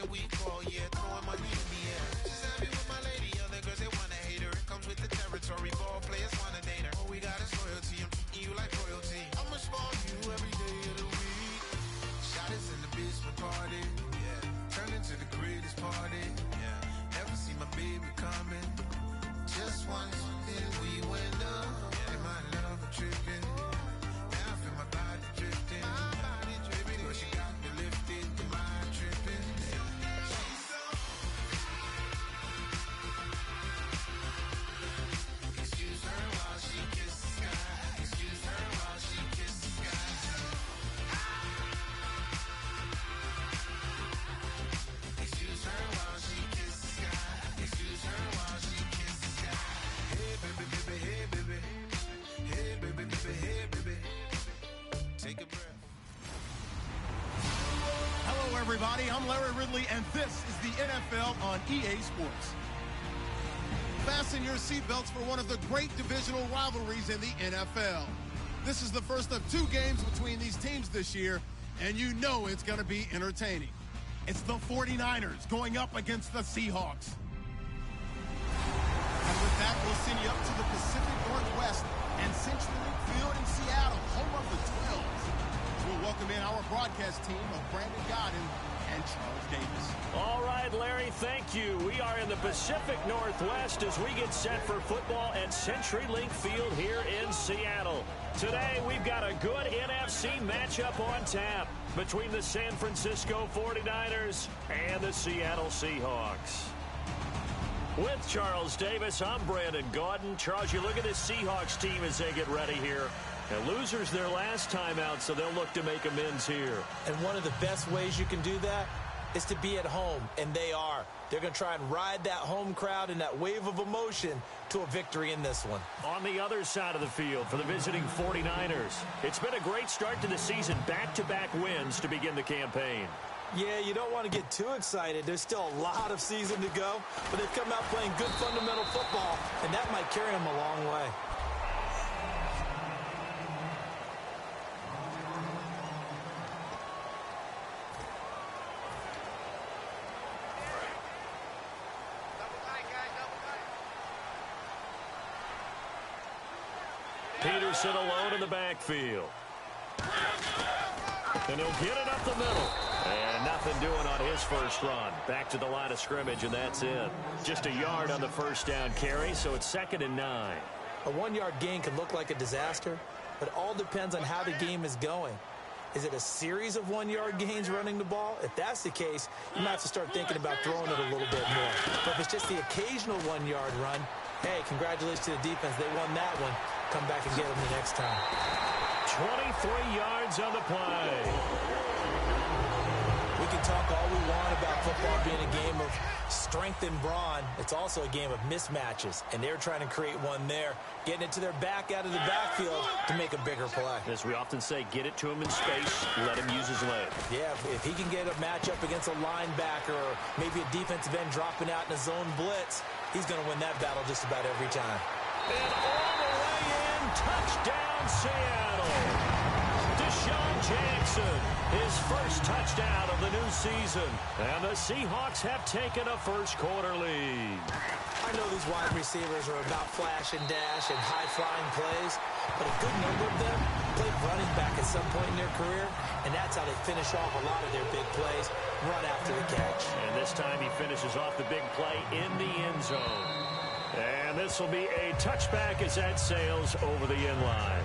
should we call? Yeah, throwing money in the air. She's happy with my lady, other girls they wanna hate her. It comes with the territory, ball players wanna date her. All we got is loyalty, I'm treating you like royalty. I'ma spoil you every day of the week. Shot is in the basement party, yeah. Turn into the greatest party, yeah. Never see my baby coming. Just once, then we went up. Yeah. And my love tripping. Now I feel my body drifting. Baby girl, she got me lifted. The mind tripping. She's so. Excuse her while she kisses the sky. Excuse her while she kisses the sky. Excuse her while she kisses the sky. Excuse her while she kisses the sky. Hey baby, baby, hey baby. Hey baby, baby, hey baby. Take a breath. Hello everybody, I'm Larry Ridley and this is the NFL on EA Sports. Fasten your seatbelts for one of the great divisional rivalries in the NFL. This is the first of 2 games between these teams this year, and you know it's going to be entertaining. It's the 49ers going up against the Seahawks. And with that, we'll send you up to the Pacific Northwest and Century Link Field in Seattle, home of the 12s. We'll welcome in our broadcast team of Brandon Godden and Charles Davis. All right, Larry, thank you. We are in the Pacific Northwest as we get set for football at Century Link Field here in Seattle. Today, we've got a good NFC matchup on tap between the San Francisco 49ers and the Seattle Seahawks. With Charles Davis, I'm Brandon Gaudin. Charles, you look at this Seahawks team as they get ready here. And losers their last time out, so they'll look to make amends here. And one of the best ways you can do that is to be at home, and they are. They're going to try and ride that home crowd and that wave of emotion to a victory in this one. On the other side of the field for the visiting 49ers, it's been a great start to the season, back-to-back wins to begin the campaign. Yeah, you don't want to get too excited. There's still a lot of season to go, but they've come out playing good fundamental football, and that might carry them a long way. Peterson alone in the backfield. And he'll get it up the middle. And nothing doing on his first run. Back to the line of scrimmage, and that's it. Just a yard on the first down carry, so it's 2nd and 9. A 1-yard gain can look like a disaster, but it all depends on how the game is going. Is it a series of 1-yard gains running the ball? If that's the case, you might have to start thinking about throwing it a little bit more. But if it's just the occasional 1-yard run, hey, congratulations to the defense. They won that one. Come back and get them the next time. 23 yards on the play. We can talk all we want about football being a game of strength and brawn. It's also a game of mismatches, and they're trying to create one there, getting it to their back out of the backfield to make a bigger play. As we often say, get it to him in space, let him use his leg. Yeah, if he can get a matchup against a linebacker or maybe a defensive end dropping out in a zone blitz, he's going to win that battle just about every time. And all the way in, touchdown Seattle. Deshaun Jackson, his first touchdown of the new season. And the Seahawks have taken a first-quarter lead. I know these wide receivers are about flash and dash and high-flying plays, but a good number of them played running back at some point in their career, and that's how they finish off a lot of their big plays, run after the catch. And this time he finishes off the big play in the end zone. And this will be a touchback as that sails over the end line.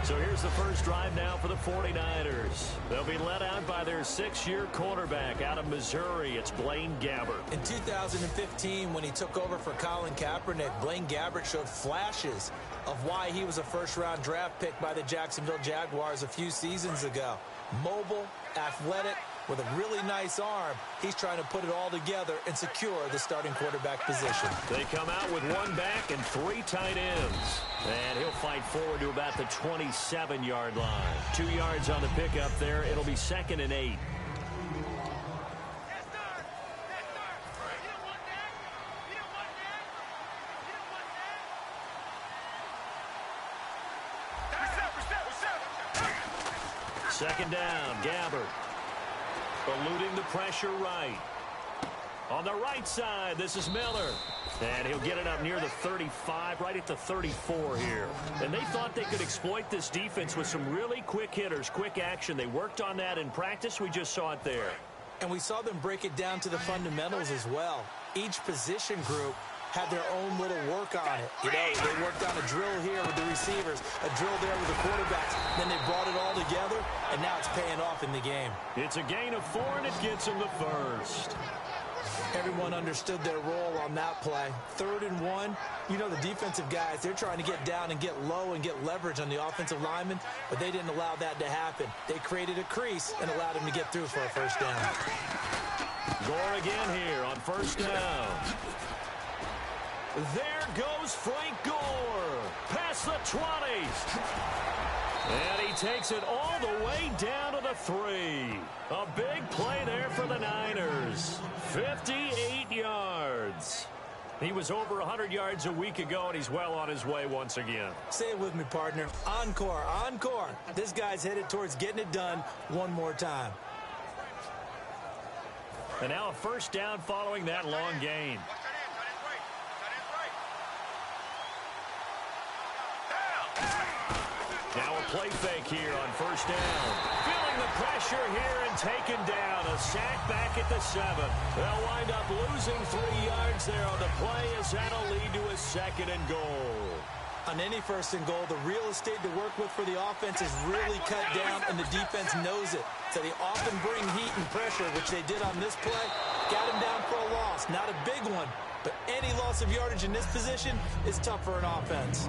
So here's the first drive now for the 49ers. They'll be led out by their 6-year quarterback out of Missouri. It's Blaine Gabbert. In 2015, when he took over for Colin Kaepernick, Blaine Gabbert showed flashes of why he was a first-round draft pick by the Jacksonville Jaguars a few seasons ago. Mobile, athletic, with a really nice arm. He's trying to put it all together and secure the starting quarterback position. They come out with 1 back and 3 tight ends. And he'll fight forward to about the 27-yard line. 2 yards on the pickup there. It'll be 2nd and 8. Second down, Gabbert. Eluding the pressure right. On the right side, this is Miller. And he'll get it up near the 35, right at the 34 here. And they thought they could exploit this defense with some really quick hitters, quick action. They worked on that in practice. We just saw it there. And we saw them break it down to the fundamentals as well. Each position group had their own little work on it. You know, they worked on a drill here with the receivers, a drill there with the quarterbacks. Then they brought it all together, and now it's paying off in the game. It's a gain of 4, and it gets them the first. Everyone understood their role on that play. 3rd and 1. You know, the defensive guys, they're trying to get down and get low and get leverage on the offensive linemen, but they didn't allow that to happen. They created a crease and allowed him to get through for a first down. Gore again here on first down. There goes Frank Gore. Past the 20s. And he takes it all the way down to the 3. A big play there for the Niners. 58 yards. He was over 100 yards a week ago, and he's well on his way once again. Say it with me, partner. Encore, encore. This guy's headed towards getting it done one more time. And now a first down following that long gain. Now a play fake here on first down. Feeling the pressure here and taken down. A sack back at the 7. They'll wind up losing 3 yards there on the play as that'll lead to a 2nd and goal. On any 1st and goal, the real estate to work with for the offense is really cut down, and the defense knows it. So they often bring heat and pressure, which they did on this play. Got him down for a loss. Not a big one, but any loss of yardage in this position is tough for an offense.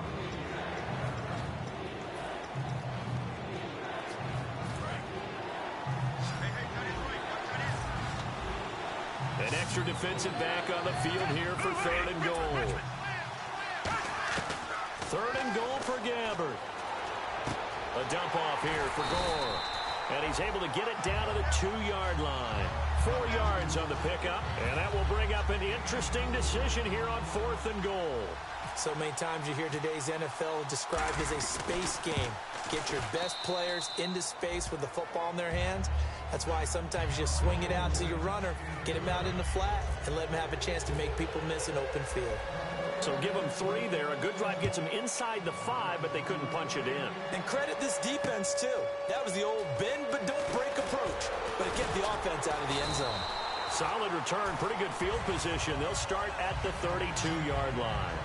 An extra defensive back on the field here for 3rd and goal. 3rd and goal for Gabbert. A dump off here for Gore. And he's able to get it down to the 2-yard line. 4 yards on the pickup. And that will bring up an interesting decision here on 4th and goal. So many times you hear today's NFL described as a space game. Get your best players into space with the football in their hands. That's why sometimes you swing it out to your runner, get him out in the flat, and let him have a chance to make people miss an open field. So give them 3 there. A good drive gets them inside the 5, but they couldn't punch it in. And credit this defense, too. That was the old bend but don't break approach. But it kept the offense out of the end zone. Solid return, pretty good field position. They'll start at the 32-yard line.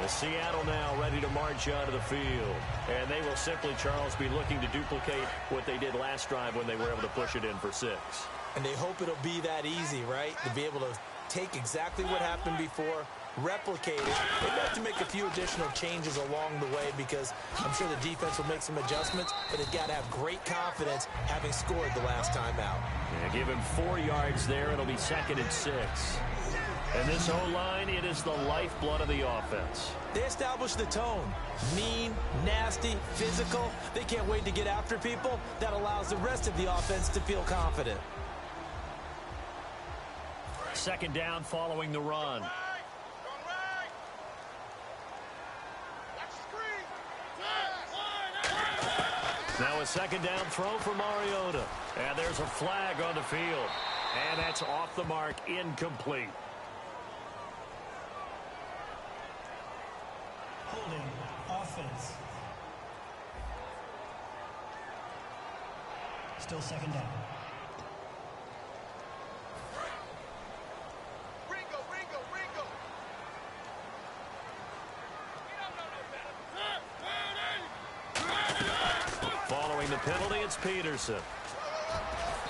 Well, Seattle now ready to march out of the field. And they will simply, Charles, be looking to duplicate what they did last drive when they were able to push it in for 6. And they hope it'll be that easy, right? To be able to take exactly what happened before, replicate it. They have to make a few additional changes along the way because I'm sure the defense will make some adjustments, but they've got to have great confidence having scored the last time out. Yeah, give him 4 yards there. It'll be 2nd and 6. And this O-line, it is the lifeblood of the offense. They establish the tone. Mean, nasty, physical. They can't wait to get after people. That allows the rest of the offense to feel confident. 2nd down following the run. Now a 2nd down throw for Mariota. And there's a flag on the field. And that's off the mark, incomplete. Holding offense. Still 2nd down. Ringo. Following the penalty, it's Peterson.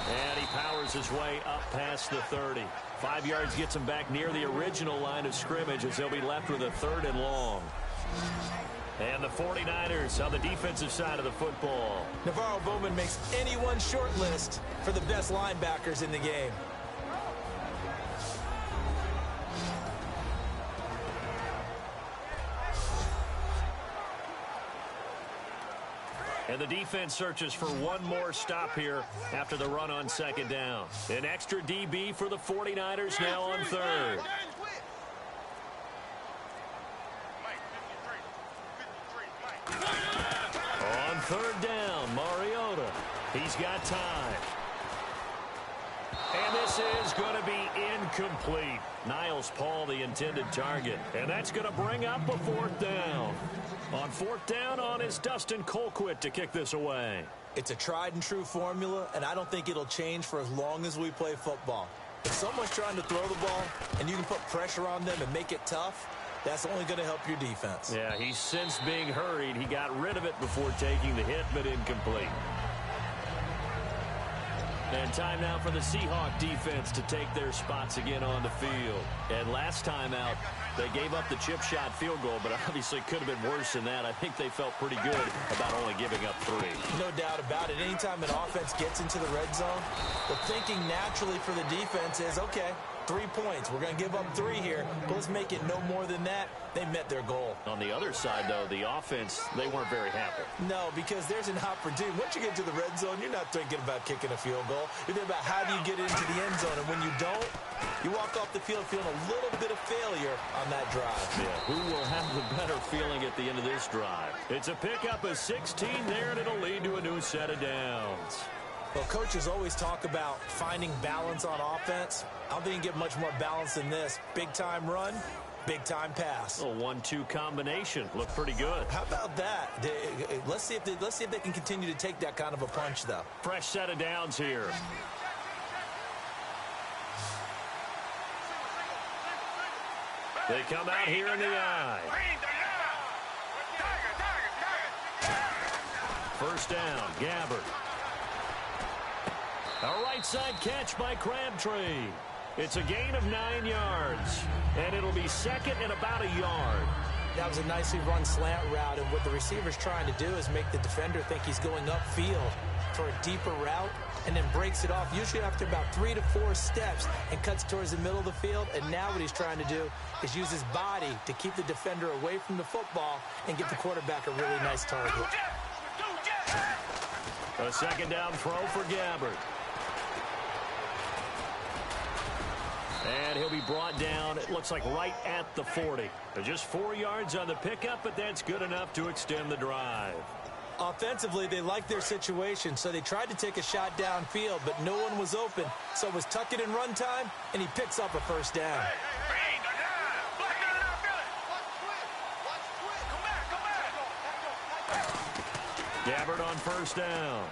And he powers his way up past the 30. 5 yards gets him back near the original line of scrimmage as they'll be left with a 3rd and long. And the 49ers on the defensive side of the football. Navarro Bowman makes anyone's short list for the best linebackers in the game. And the defense searches for one more stop here after the run on 2nd down. An extra DB for the 49ers now on 3rd. On 3rd down, Mariota. He's got time. And this is going to be incomplete. Niles Paul, the intended target. And that's going to bring up a fourth down. On fourth down is Dustin Colquitt to kick this away. It's a tried-and-true formula, and I don't think it'll change for as long as we play football. If someone's trying to throw the ball and you can put pressure on them and make it tough, that's only going to help your defense. Yeah, he's since being hurried. He got rid of it before taking the hit, but incomplete. And time now for the Seahawk defense to take their spots again on the field. And last time out, they gave up the chip shot field goal, but obviously could have been worse than that. I think they felt pretty good about only giving up 3. No doubt about it. Anytime an offense gets into the red zone, the thinking naturally for the defense is, okay, 3 points. We're going to give up 3 here, but let's make it no more than that. They met their goal. On the other side, though, the offense, they weren't very happy. No, because there's an opportunity. Once you get to the red zone, you're not thinking about kicking a field goal. You're thinking about how do you get into the end zone, and when you don't, you walk off the field feeling a little bit of failure on that drive. Yeah, who will have the better feeling at the end of this drive? It's a pickup of 16 there, and it'll lead to a new set of downs. Well, coaches always talk about finding balance on offense. I don't think you can get much more balance than this. Big-time run, big-time pass. A 1-2 combination. Looked pretty good. How about that? Let's see if they can continue to take that kind of a punch, though. Fresh set of downs here. They come out here in the eye. First down, Gabbert. A right side catch by Crabtree. It's a gain of 9 yards, and it'll be second and about a yard. That was a nicely run slant route, and what the receiver's trying to do is make the defender think he's going upfield for a deeper route, and then breaks it off, usually after about 3 to 4 steps, and cuts towards the middle of the field. And now what he's trying to do is use his body to keep the defender away from the football and give the quarterback a really nice target. A second down throw for Gabbert. And he'll be brought down, it looks like right at the 40. Just 4 yards on the pickup, but that's good enough to extend the drive. Offensively, they liked their situation, so they tried to take a shot downfield, but no one was open. So it was tuck it in run time, and he picks up a first down. Gabbert on first down.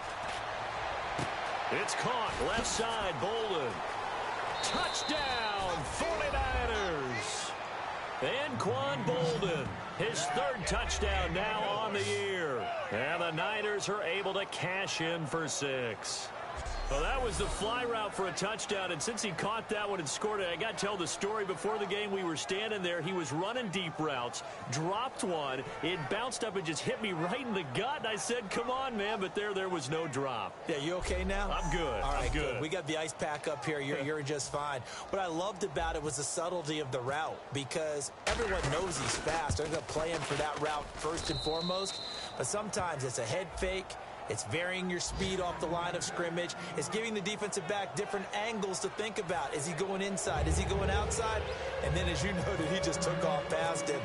It's caught, left side, Bolden. Touchdown, 49ers. Anquan Bolden, his 3rd touchdown now on the year. And the Niners are able to cash in for 6. Well, that was the fly route for a touchdown, and since he caught that one and scored it, I got to tell the story. Before the game, we were standing there. He was running deep routes, dropped one. It bounced up and just hit me right in the gut, and I said, come on, man, but there was no drop. Yeah, you okay now? I'm good. All right, I'm good. We got the ice pack up here. You're just fine. What I loved about it was the subtlety of the route, because everyone knows he's fast. They're going to play him for that route first and foremost, but sometimes it's a head fake. It's varying your speed off the line of scrimmage. It's giving the defensive back different angles to think about. Is he going inside? Is he going outside? And then, as you noted, he just took off past him.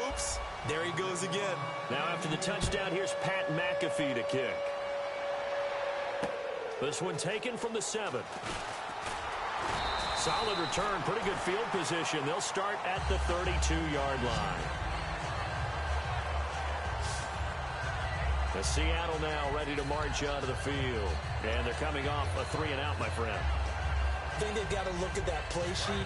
Oops, there he goes again. Now after the touchdown, here's Pat McAfee to kick. This one taken from the 7. Solid return, pretty good field position. They'll start at the 32-yard line. The Seattle now ready to march onto the field. And they're coming off a 3-and-out, my friend. I think they've got to look at that play sheet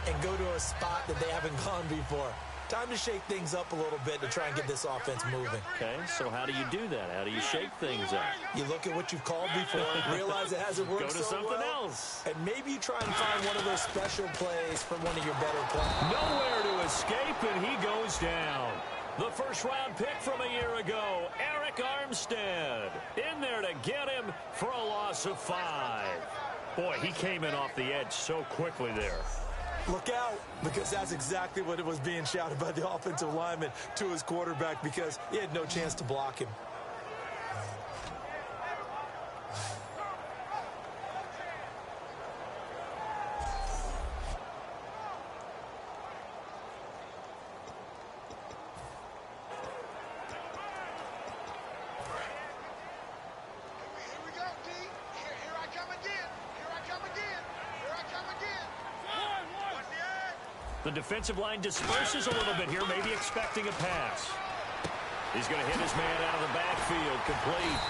and go to a spot that they haven't gone before. Time to shake things up a little bit to try and get this offense moving. Okay, so how do you do that? How do you shake things up? You look at what you've called before, realize it hasn't worked Go to so something well, else. and maybe you try and find one of those special plays from one of your better players. Nowhere to escape, and he goes down. The first-round pick from a year ago, Eric Armstead, in there to get him for a loss of 5. Boy, he came in off the edge so quickly there. Look out, because that's exactly what it was being shouted by the offensive lineman to his quarterback, because he had no chance to block him. Here we go. The defensive line disperses a little bit here, maybe expecting a pass. He's going to hit his man out of the backfield, complete.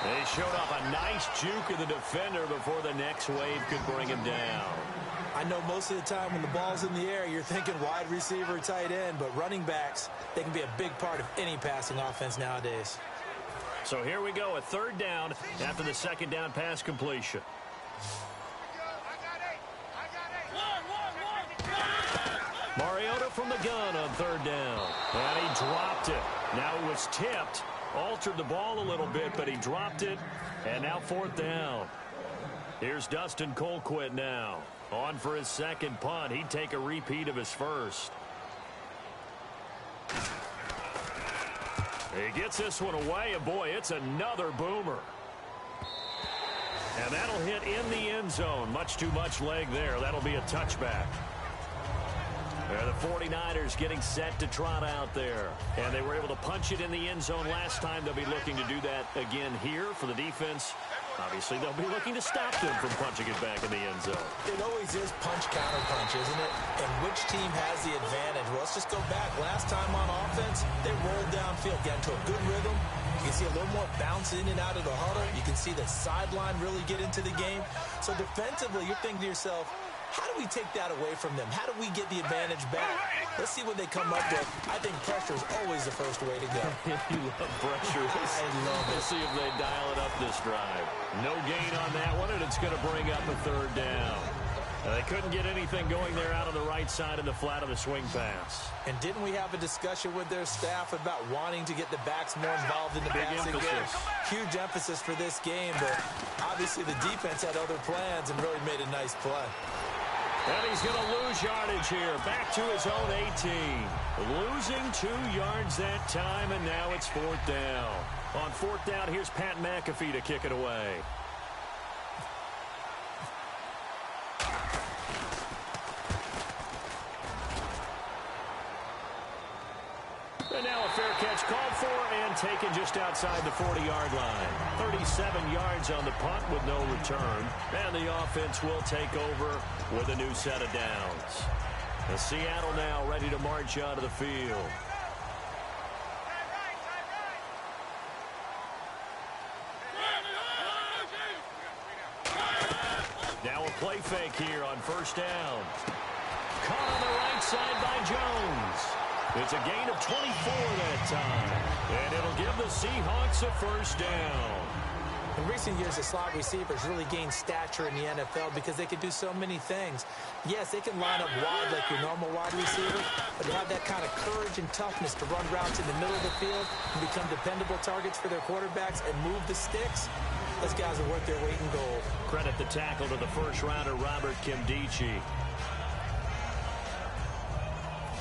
They showed off a nice juke of the defender before the next wave could bring him down. I know most of the time when the ball's in the air, you're thinking wide receiver, tight end, but running backs, they can be a big part of any passing offense nowadays. So here we go, a third down after the second down pass completion. Mariota from the gun on third down. And he dropped it. Now it was tipped. Altered the ball a little bit, but he dropped it. And now fourth down. Here's Dustin Colquitt now. On for his second punt. He'd take a repeat of his first. He gets this one away, and boy, it's another boomer. And that'll hit in the end zone. Much too much leg there. That'll be a touchback. The 49ers getting set to trot out there. And they were able to punch it in the end zone last time. They'll be looking to do that again here for the defense. Obviously, they'll be looking to stop them from punching it back in the end zone. It always is punch-counter-punch, isn't it? And which team has the advantage? Well, let's just go back. Last time on offense, they rolled downfield, got into a good rhythm. You can see a little more bounce in and out of the huddle. You can see the sideline really get into the game. So defensively, you're thinking to yourself, how do we take that away from them? How do we get the advantage back? Let's see what they come up with. I think pressure is always the first way to go. You love pressure. I love it. Let's see if they dial it up this drive. No gain on that one, and it's going to bring up a third down. They couldn't get anything going there out on the right side in the flat of the swing pass. And didn't we have a discussion with their staff about wanting to get the backs more involved in the passing game? Huge emphasis for this game, but obviously the defense had other plans and really made a nice play. And he's going to lose yardage here. Back to his own 18. Losing 2 yards that time, and now it's fourth down. On fourth down, here's Pat McAfee to kick it away. And now a fair catch called for and taken just outside the 40-yard line. 37 yards on the punt with no return. And the offense will take over with a new set of downs. And Seattle now ready to march onto the field. Now a play fake here on first down. Caught on the right side by Jones. It's a gain of 24 that time. And it'll give the Seahawks a first down. In recent years, the slot receivers really gained stature in the NFL because they can do so many things. Yes, they can line up wide like your normal wide receiver, but to have that kind of courage and toughness to run routes in the middle of the field and become dependable targets for their quarterbacks and move the sticks, those guys will work their weight in gold. Credit the tackle to the first-rounder, Robert Kimdichie.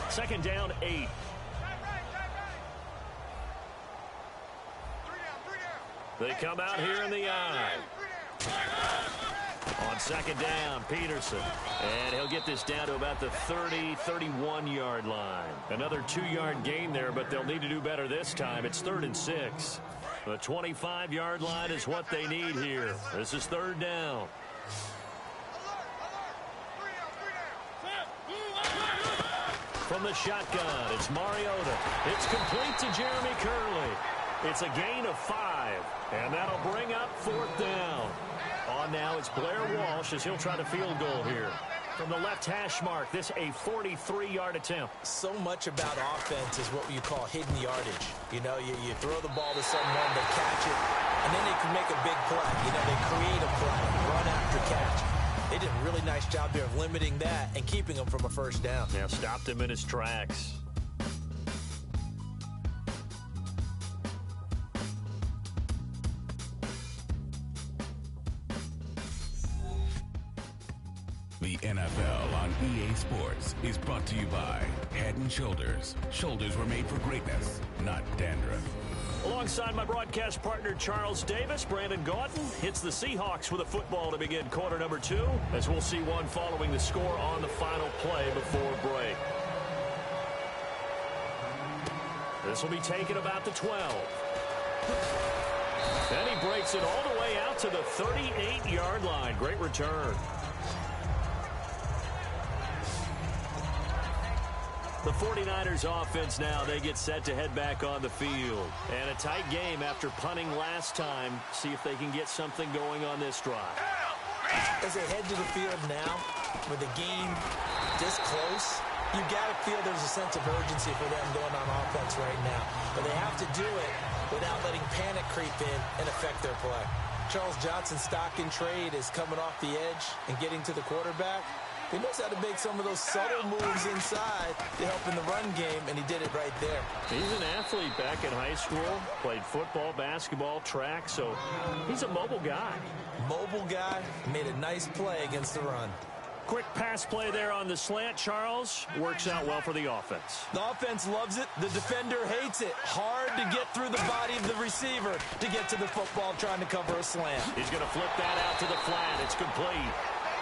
Second down, 8. They come out here in the eye. On second down, Peterson. And he'll get this down to about the 30, 31-yard line. Another 2-yard gain there, but they'll need to do better this time. It's 3rd and 6. The 25-yard line is what they need here. This is third down. From the shotgun, it's Mariota. It's complete to Jeremy Curley. It's a gain of 5, and that'll bring up fourth down. On now, it's Blair Walsh as he'll try to field goal here. From the left hash mark, this a 43-yard attempt. So much about offense is what you call hidden yardage. You know, you throw the ball to someone, they catch it, and then they can make a big play. You know, they create a play, run after catch. They did a really nice job there of limiting that and keeping him from a first down. Yeah, stopped him in his tracks. The NFL on EA Sports is brought to you by Head & Shoulders. Shoulders were made for greatness, not dandruff. Alongside my broadcast partner, Charles Davis, Brandon Gaudin hits the Seahawks with a football to begin quarter number 2, as we'll see one following the score on the final play before break. This will be taken about the 12. And he breaks it all the way out to the 38-yard line. Great return. The 49ers offense now, they get set to head back on the field. And a tight game after punting last time. See if they can get something going on this drive. As they head to the field now, with the game this close, you got to feel there's a sense of urgency for them going on offense right now. But they have to do it without letting panic creep in and affect their play. Charles Johnson's stock in trade is coming off the edge and getting to the quarterback. He knows how to make some of those subtle moves inside to help in the run game, and he did it right there. He's an athlete back in high school, played football, basketball, track, so he's a mobile guy. Mobile guy, made a nice play against the run. Quick pass play there on the slant, Charles. Works out well for the offense. The offense loves it. The defender hates it. Hard to get through the body of the receiver to get to the football trying to cover a slant. He's going to flip that out to the flat. It's complete.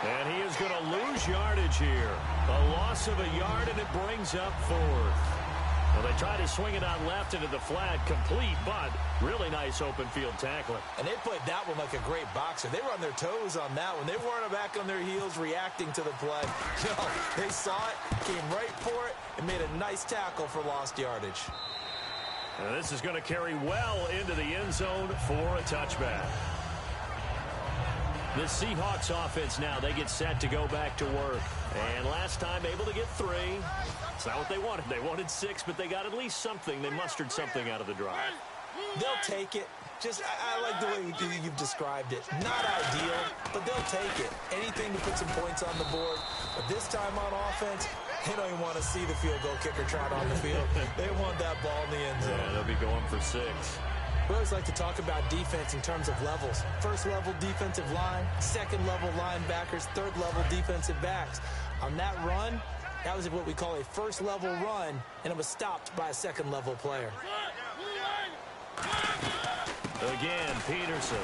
And he is going to lose yardage here. A loss of a yard, and it brings up fourth. Well, they try to swing it on left into the flat, complete, but really nice open field tackling. And they played that one like a great boxer. They were on their toes on that one. They weren't back on their heels reacting to the play. No, they saw it, came right for it, and made a nice tackle for lost yardage. And this is going to carry well into the end zone for a touchback. The Seahawks offense now, they get set to go back to work. And last time able to get 3. It's not what they wanted. They wanted 6, but they got at least something. They mustered something out of the drive. They'll take it. I like the way you've described it. Not ideal, but they'll take it. Anything to put some points on the board. But this time on offense, they don't even want to see the field goal kicker trot on the field. They want that ball in the end zone. Yeah, they'll be going for 6. We always like to talk about defense in terms of levels. First level defensive line, second level linebackers, third level defensive backs. On that run, that was what we call a first level run, and it was stopped by a second level player. Again, Peterson.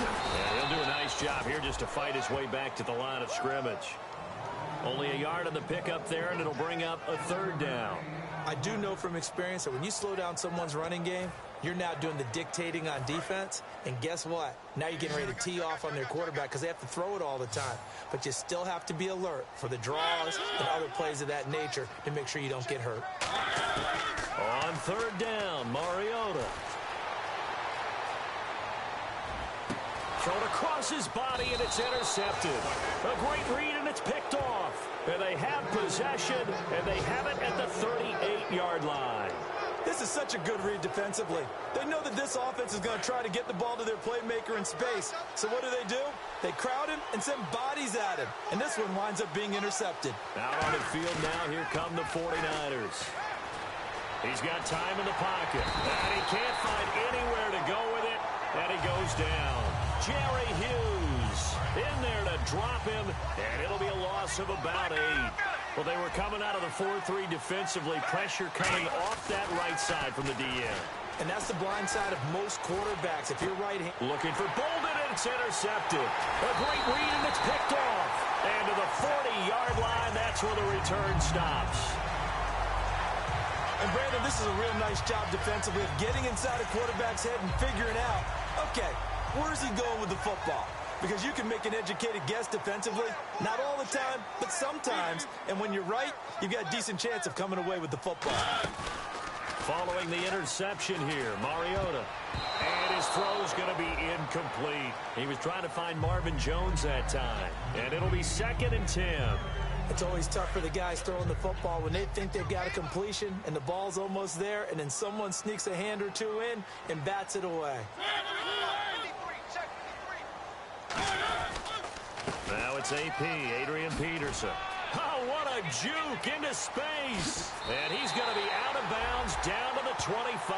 Yeah, he'll do a nice job here just to fight his way back to the line of scrimmage. Only a yard on the pickup there, and it'll bring up a 3rd down. I do know from experience that when you slow down someone's running game, you're now doing the dictating on defense, and guess what? Now you're getting ready to tee off on their quarterback because they have to throw it all the time. But you still have to be alert for the draws and other plays of that nature to make sure you don't get hurt. On 3rd down, Mariota. Thrown across his body, and it's intercepted. A great read, and it's picked off. And they have possession, and they have it at the 38-yard line. This is such a good read defensively. They know that this offense is going to try to get the ball to their playmaker in space. So what do? They crowd him and send bodies at him. And this one winds up being intercepted. Out on the field now, here come the 49ers. He's got time in the pocket. And he can't find anywhere to go with it. And he goes down. Jerry Hughes in there to drop him. And it'll be a loss of about 8. Well, they were coming out of the 4-3 defensively. Pressure coming off that right side from the DN. And that's the blind side of most quarterbacks. If you're right-handed. Looking for Bolden, and it's intercepted. A great read, and it's picked off. And to the 40-yard line, that's where the return stops. And, Brandon, this is a real nice job defensively of getting inside a quarterback's head and figuring out, okay, where's he going with the football? Because you can make an educated guess defensively. Not all the time, but sometimes. And when you're right, you've got a decent chance of coming away with the football. Following the interception here, Mariota. And his throw's going to be incomplete. He was trying to find Marvin Jones that time. And it'll be 2nd and 10. It's always tough for the guys throwing the football when they think they've got a completion and the ball's almost there, and then someone sneaks a hand or two in and bats it away. Now it's AP, Adrian Peterson. Oh, what a juke into space. And he's going to be out of bounds down to the 25.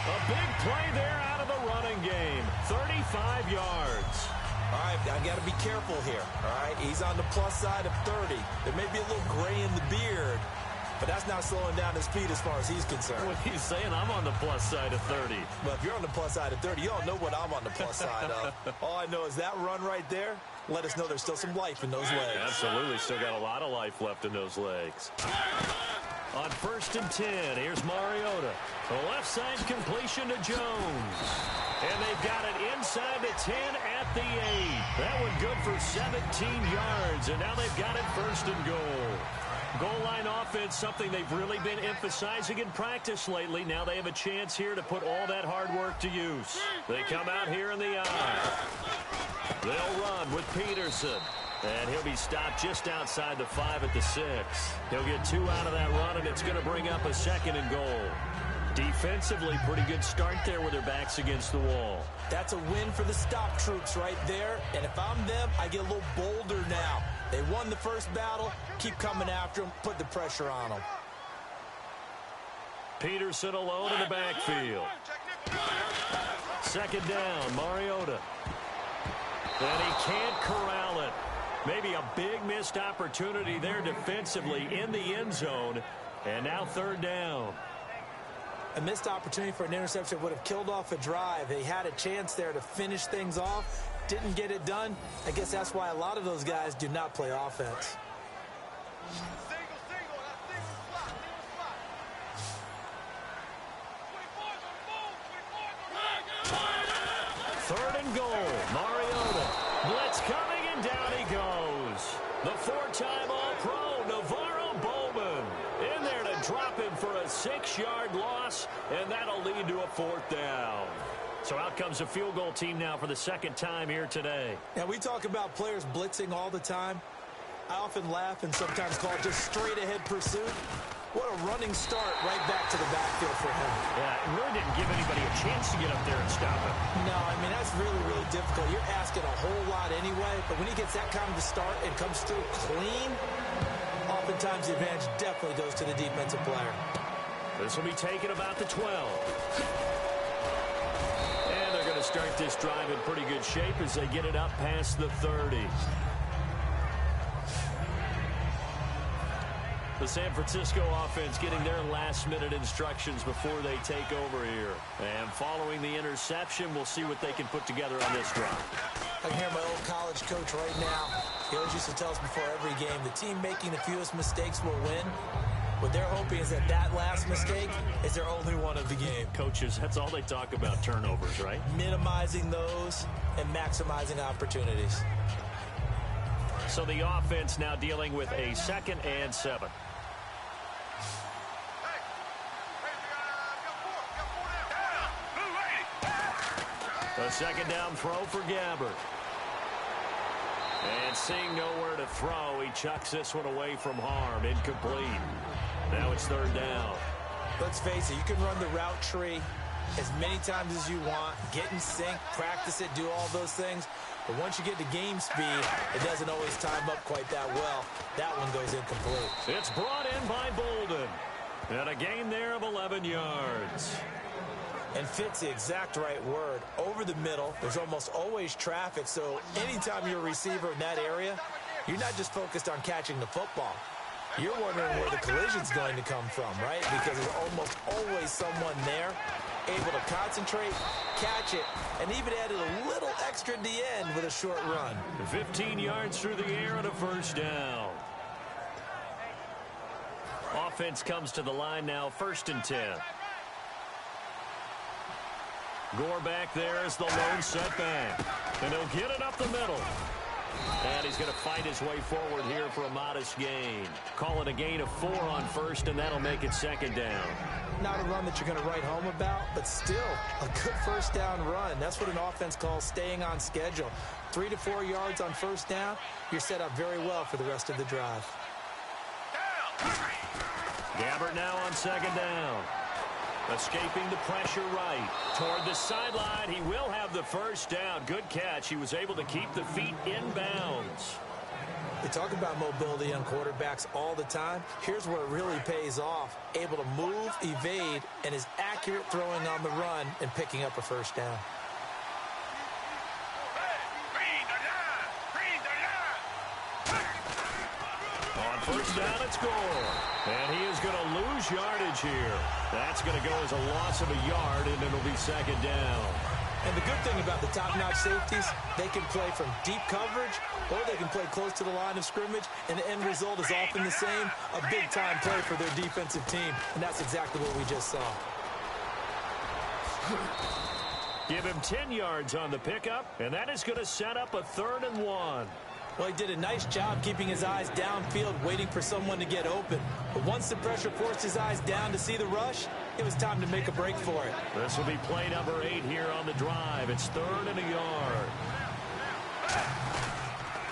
A big play there out of the running game. 35 yards. All right, I got to be careful here, all right? He's on the plus side of 30. There may be a little gray in the beard, but that's not slowing down his speed as far as he's concerned. What he's saying, I'm on the plus side of 30. Well, if you're on the plus side of 30, you don't know what I'm on the plus side of. All I know is that run right there, let us know there's still some life in those legs. Absolutely, still got a lot of life left in those legs. On 1st and 10, here's Mariota. The left side completion to Jones. And they've got it inside the 10 at the 8. That one good for 17 yards, and now they've got it 1st and goal. Goal line offense, something they've really been emphasizing in practice lately. Now they have a chance here to put all that hard work to use. They come out here in the eye. They'll run with Peterson. And he'll be stopped just outside the 5 at the 6. He'll get 2 out of that run, and it's going to bring up a 2nd and goal. Defensively, pretty good start there with their backs against the wall. That's a win for the stop troops right there. And if I'm them, I get a little bolder now. They won the first battle. Keep coming after them. Put the pressure on them. Peterson alone in the backfield. 2nd down, Mariota. And he can't corral it. Maybe a big missed opportunity there defensively in the end zone. And now 3rd down. A missed opportunity for an interception would have killed off a drive. They had a chance there to finish things off. Didn't get it done. I guess that's why a lot of those guys do not play offense. Third and goal. Mariota. Blitz coming, and down he goes. The 4-time All-Pro, Navarro Bowman, in there to drop him for a 6-yard loss, and that'll lead to a 4th down. So out comes a field goal team now for the 2nd time here today. Now, we talk about players blitzing all the time. I often laugh and sometimes call it just straight-ahead pursuit. What a running start right back to the backfield for him. Yeah, it really didn't give anybody a chance to get up there and stop him. No, I mean, that's really, really difficult. You're asking a whole lot anyway, but when he gets that kind of a start and comes through clean, oftentimes the advantage definitely goes to the defensive player. This will be taken about the 12. And they're going to start this drive in pretty good shape as they get it up past the 30. The San Francisco offense getting their last-minute instructions before they take over here. And following the interception, we'll see what they can put together on this drive. I can hear my old college coach right now. He always used to tell us before every game, the team making the fewest mistakes will win. What they're hoping is that that last mistake is their only one of the game. Coaches, that's all they talk about, turnovers, right? Minimizing those and maximizing opportunities. So the offense now dealing with a 2nd and 7. A 2nd down throw for Gabbert. And seeing nowhere to throw, he chucks this one away from harm. Incomplete. Now it's 3rd down. Let's face it, you can run the route tree as many times as you want, get in sync, practice it, do all those things. But once you get to game speed, it doesn't always time up quite that well. That one goes incomplete. It's brought in by Bolden. And a gain there of 11 yards. And fits the exact right word. Over the middle, there's almost always traffic, so anytime you're a receiver in that area, you're not just focused on catching the football. You're wondering where the collision's going to come from, right? Because there's almost always someone there able to concentrate, catch it, and even added a little extra at the end with a short run. 15 yards through the air and a 1st down. Offense comes to the line now, 1st and 10. Gore back there as the lone setback. And he'll get it up the middle. And he's going to fight his way forward here for a modest gain. Call it a gain of 4 on 1st, and that'll make it 2nd down. Not a run that you're going to write home about, but still a good 1st down run. That's what an offense calls staying on schedule. 3 to 4 yards on 1st down, you're set up very well for the rest of the drive. Gabbert now on 2nd down. Escaping the pressure right. Toward the sideline, he will have the 1st down. Good catch. He was able to keep the feet in bounds. We talk about mobility on quarterbacks all the time. Here's where it really pays off. Able to move, evade, and is accurate throwing on the run and picking up a 1st down. On 1st down, it's Gore. And he is going to lose yardage here. That's going to go as a loss of a yard, and it'll be 2nd down. And the good thing about the top-notch safeties, they can play from deep coverage, or they can play close to the line of scrimmage, and the end result is often the same, a big-time play for their defensive team. And that's exactly what we just saw. Give him 10 yards on the pickup, and that is going to set up a 3rd and 1. Well, he did a nice job keeping his eyes downfield, waiting for someone to get open. But once the pressure forced his eyes down to see the rush, it was time to make a break for it. This will be play number 8 here on the drive. It's 3rd and a yard.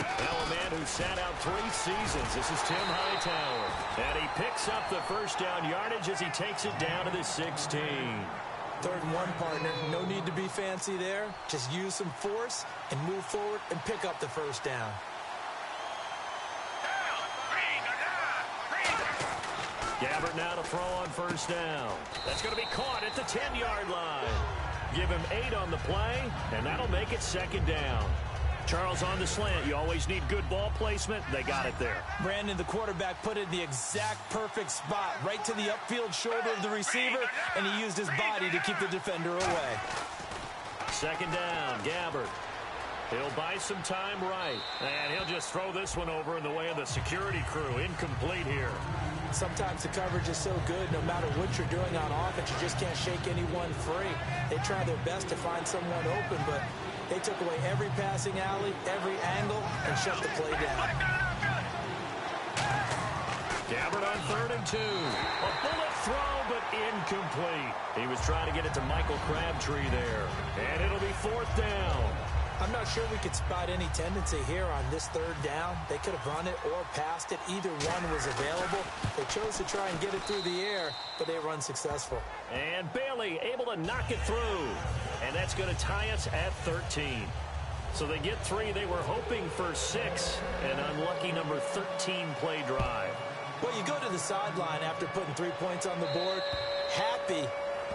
Now a man who sat out 3 seasons. This is Tim Hightower. And he picks up the first down yardage as he takes it down to the 16. 3rd and 1, partner. No need to be fancy there. Just use some force and move forward and pick up the first down. Gabbert now to throw on first down. That's going to be caught at the 10-yard line. Give him 8 on the play, and that'll make it 2nd down. Charles, on the slant, you always need good ball placement. They got it there. Brandon, the quarterback, put it in the exact perfect spot, right to the upfield shoulder of the receiver, and he used his body to keep the defender away. 2nd down, Gabbert. He'll buy some time right, and he'll just throw this one over in the way of the security crew. Incomplete here. Sometimes the coverage is so good, no matter what you're doing on offense, you just can't shake anyone free. They try their best to find someone open, but they took away every passing alley, every angle, and shut the play down. Gabbert on 3rd and 2. A bullet throw, but incomplete. He was trying to get it to Michael Crabtree there. And it'll be 4th down. I'm not sure we could spot any tendency here on this 3rd down. They could have run it or passed it. Either one was available. They chose to try and get it through the air, but they were unsuccessful. And Bailey able to knock it through. And that's going to tie us at 13. So they get 3. They were hoping for 6. An unlucky number 13 play drive. Well, you go to the sideline after putting 3 points on the board, happy,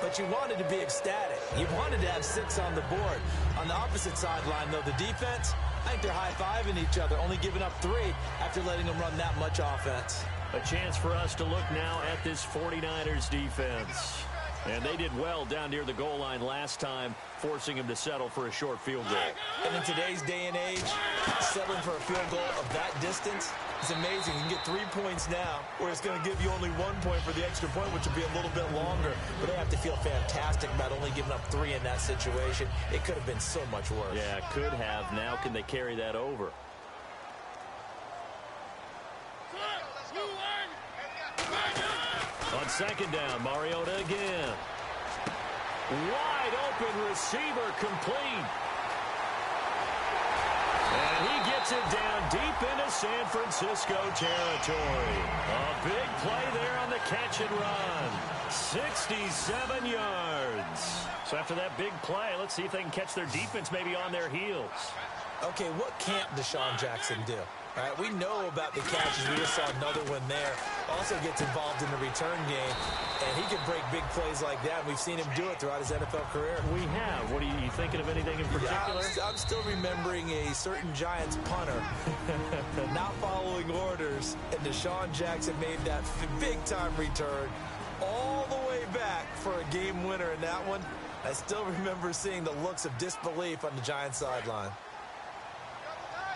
but you wanted to be ecstatic. You wanted to have 6 on the board. On the opposite sideline, though, the defense, I think they're high-fiving each other, only giving up 3 after letting them run that much offense. A chance for us to look now at this 49ers defense. And they did well down near the goal line last time, forcing him to settle for a short field goal. And in today's day and age, settling for a field goal of that distance is amazing. You can get 3 points now, where it's going to give you only 1 point for the extra point, which will be a little bit longer. But they have to feel fantastic about only giving up 3 in that situation. It could have been so much worse. Yeah, could have. Now can they carry that over? On 2nd down, Mariota again. Wide open receiver, complete. And he gets it down deep into San Francisco territory. A big play there on the catch and run. 67 yards. So after that big play, let's see if they can catch their defense maybe on their heels. Okay, what can't Deshaun Jackson do? All right, we know about the catches. We just saw another one there. Also gets involved in the return game, and he can break big plays like that. We've seen him do it throughout his NFL career. We have. What are you thinking of anything in particular? Yeah, I'm still remembering a certain Giants punter not following orders, and Deshaun Jackson made that big-time return all the way back for a game winner in that one. I still remember seeing the looks of disbelief on the Giants sideline.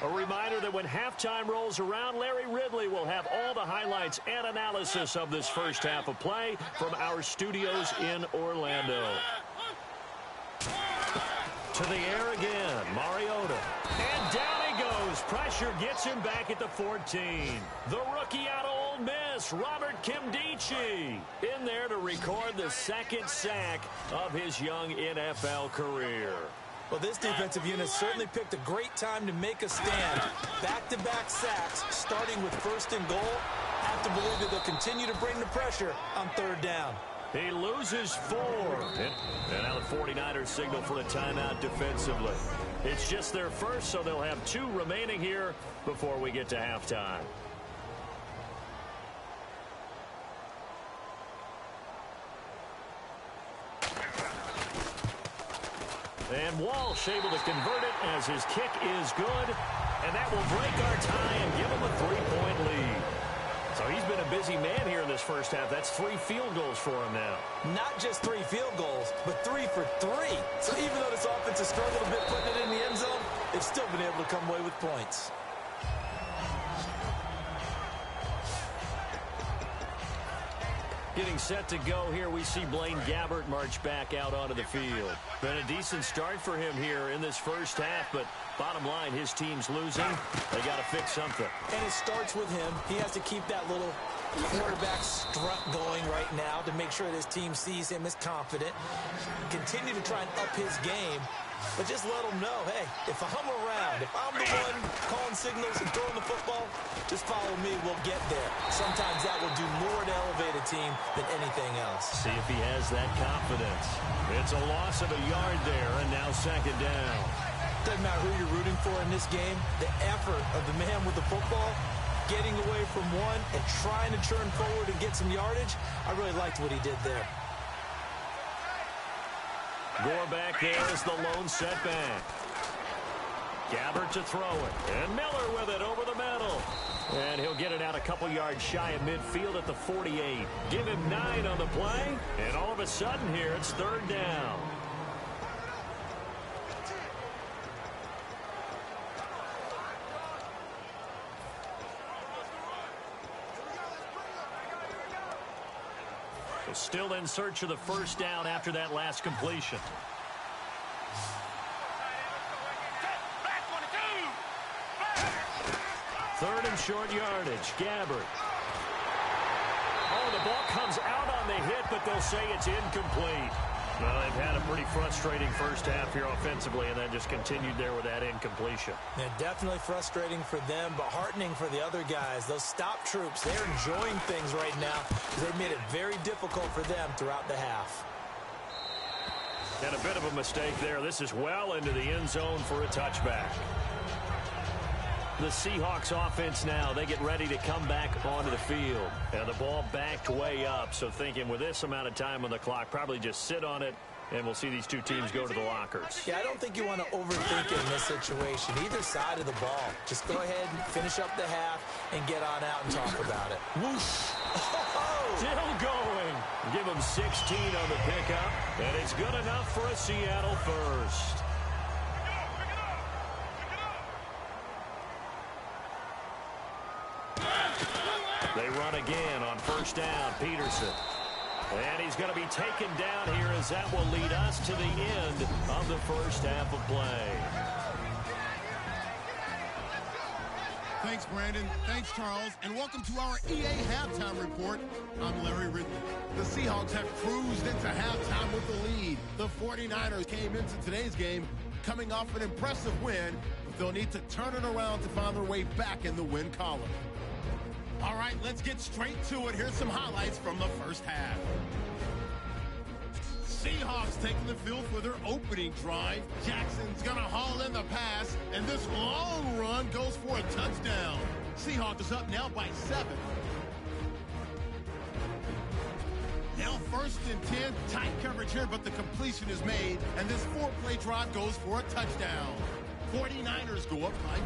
A reminder that when halftime rolls around, Larry Ridley will have all the highlights and analysis of this first half of play from our studios in Orlando. To the air again, Mariota. And down he goes. Pressure gets him back at the 14. The rookie out of Ole Miss, Robert Kimdichie, in there to record the 2nd sack of his young NFL career. Well, this defensive unit certainly picked a great time to make a stand. Back-to-back sacks, starting with 1st and goal. Have to believe that they'll continue to bring the pressure on 3rd down. He loses 4. And now the 49ers signal for a timeout defensively. It's just their first, so they'll have 2 remaining here before we get to halftime. And Walsh able to convert it as his kick is good. And that will break our tie and give him a 3-point lead. So he's been a busy man here in this first half. That's 3 field goals for him now. Not just 3 field goals, but 3 for 3. So even though this offense has struggled a bit putting it in the end zone, they've still been able to come away with points. Getting set to go here, we see Blaine Gabbert march back out onto the field. Been a decent start for him here in this first half, but bottom line, his team's losing. They got to fix something. And it starts with him. He has to keep that little quarterback strut going right now to make sure that his team sees him as confident. Continue to try and up his game, but just let him know, hey, if I'm around, if I'm the one calling signals and throwing the football, just follow me, we'll get there. Sometimes that will do more to elevate a team than anything else. See if he has that confidence. It's a loss of a yard there, and now second down. Doesn't matter who you're rooting for in this game, the effort of the man with the football, getting away from one and trying to turn forward and get some yardage, I really liked what he did there. Gore back there is the lone setback. Gabbert to throw it. And Miller with it over the middle. And he'll get it out a couple yards shy of midfield at the 48. Give him 9 on the play. And all of a sudden here, it's third down. Still in search of the first down after that last completion. Third and short yardage. Gabbert. Oh, the ball comes out on the hit, but they'll say it's incomplete. Well, they've had a pretty frustrating first half here offensively, and then just continued there with that incompletion. Yeah, definitely frustrating for them, but heartening for the other guys. Those stop troops, they're enjoying things right now because they've made it very difficult for them throughout the half. And a bit of a mistake there. This is well into the end zone for a touchback. The Seahawks offense now, they get ready to come back onto the field. And the ball backed way up, so thinking with this amount of time on the clock, probably just sit on it, and we'll see these two teams go to the lockers. Yeah, I don't think you want to overthink it in this situation, either side of the ball. Just go ahead and finish up the half and get on out and talk about it. Whoosh! Oh! Still going. Give them 16 on the pickup, and it's good enough for a Seattle first. They run again on first down. Peterson. And he's going to be taken down here as that will lead us to the end of the first half of play. Thanks, Brandon. Thanks, Charles. And welcome to our EA Halftime Report. I'm Larry Ridley. The Seahawks have cruised into halftime with the lead. The 49ers came into today's game coming off an impressive win, but they'll need to turn it around to find their way back in the win column. All right, let's get straight to it. Here's some highlights from the first half. Seahawks taking the field for their opening drive. Jackson's going to haul in the pass, and this long run goes for a touchdown. Seahawks is up now by 7. Now first and 10, tight coverage here, but the completion is made, and this 4-play drive goes for a touchdown. 49ers go up by 3.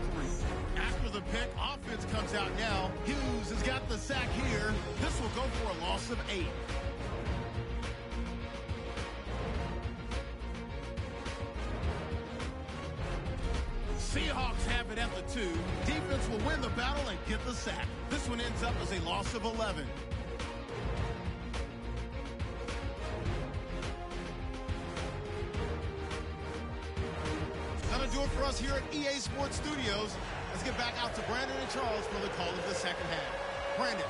After the pick, offense comes out now. Hughes has got the sack here. This will go for a loss of 8. Seahawks have it at the 2. Defense will win the battle and get the sack. This one ends up as a loss of 11. That'll do it for us here at EA Sports Studios. Let's get back out to Brandon and Charles for the call of the second half. Brandon.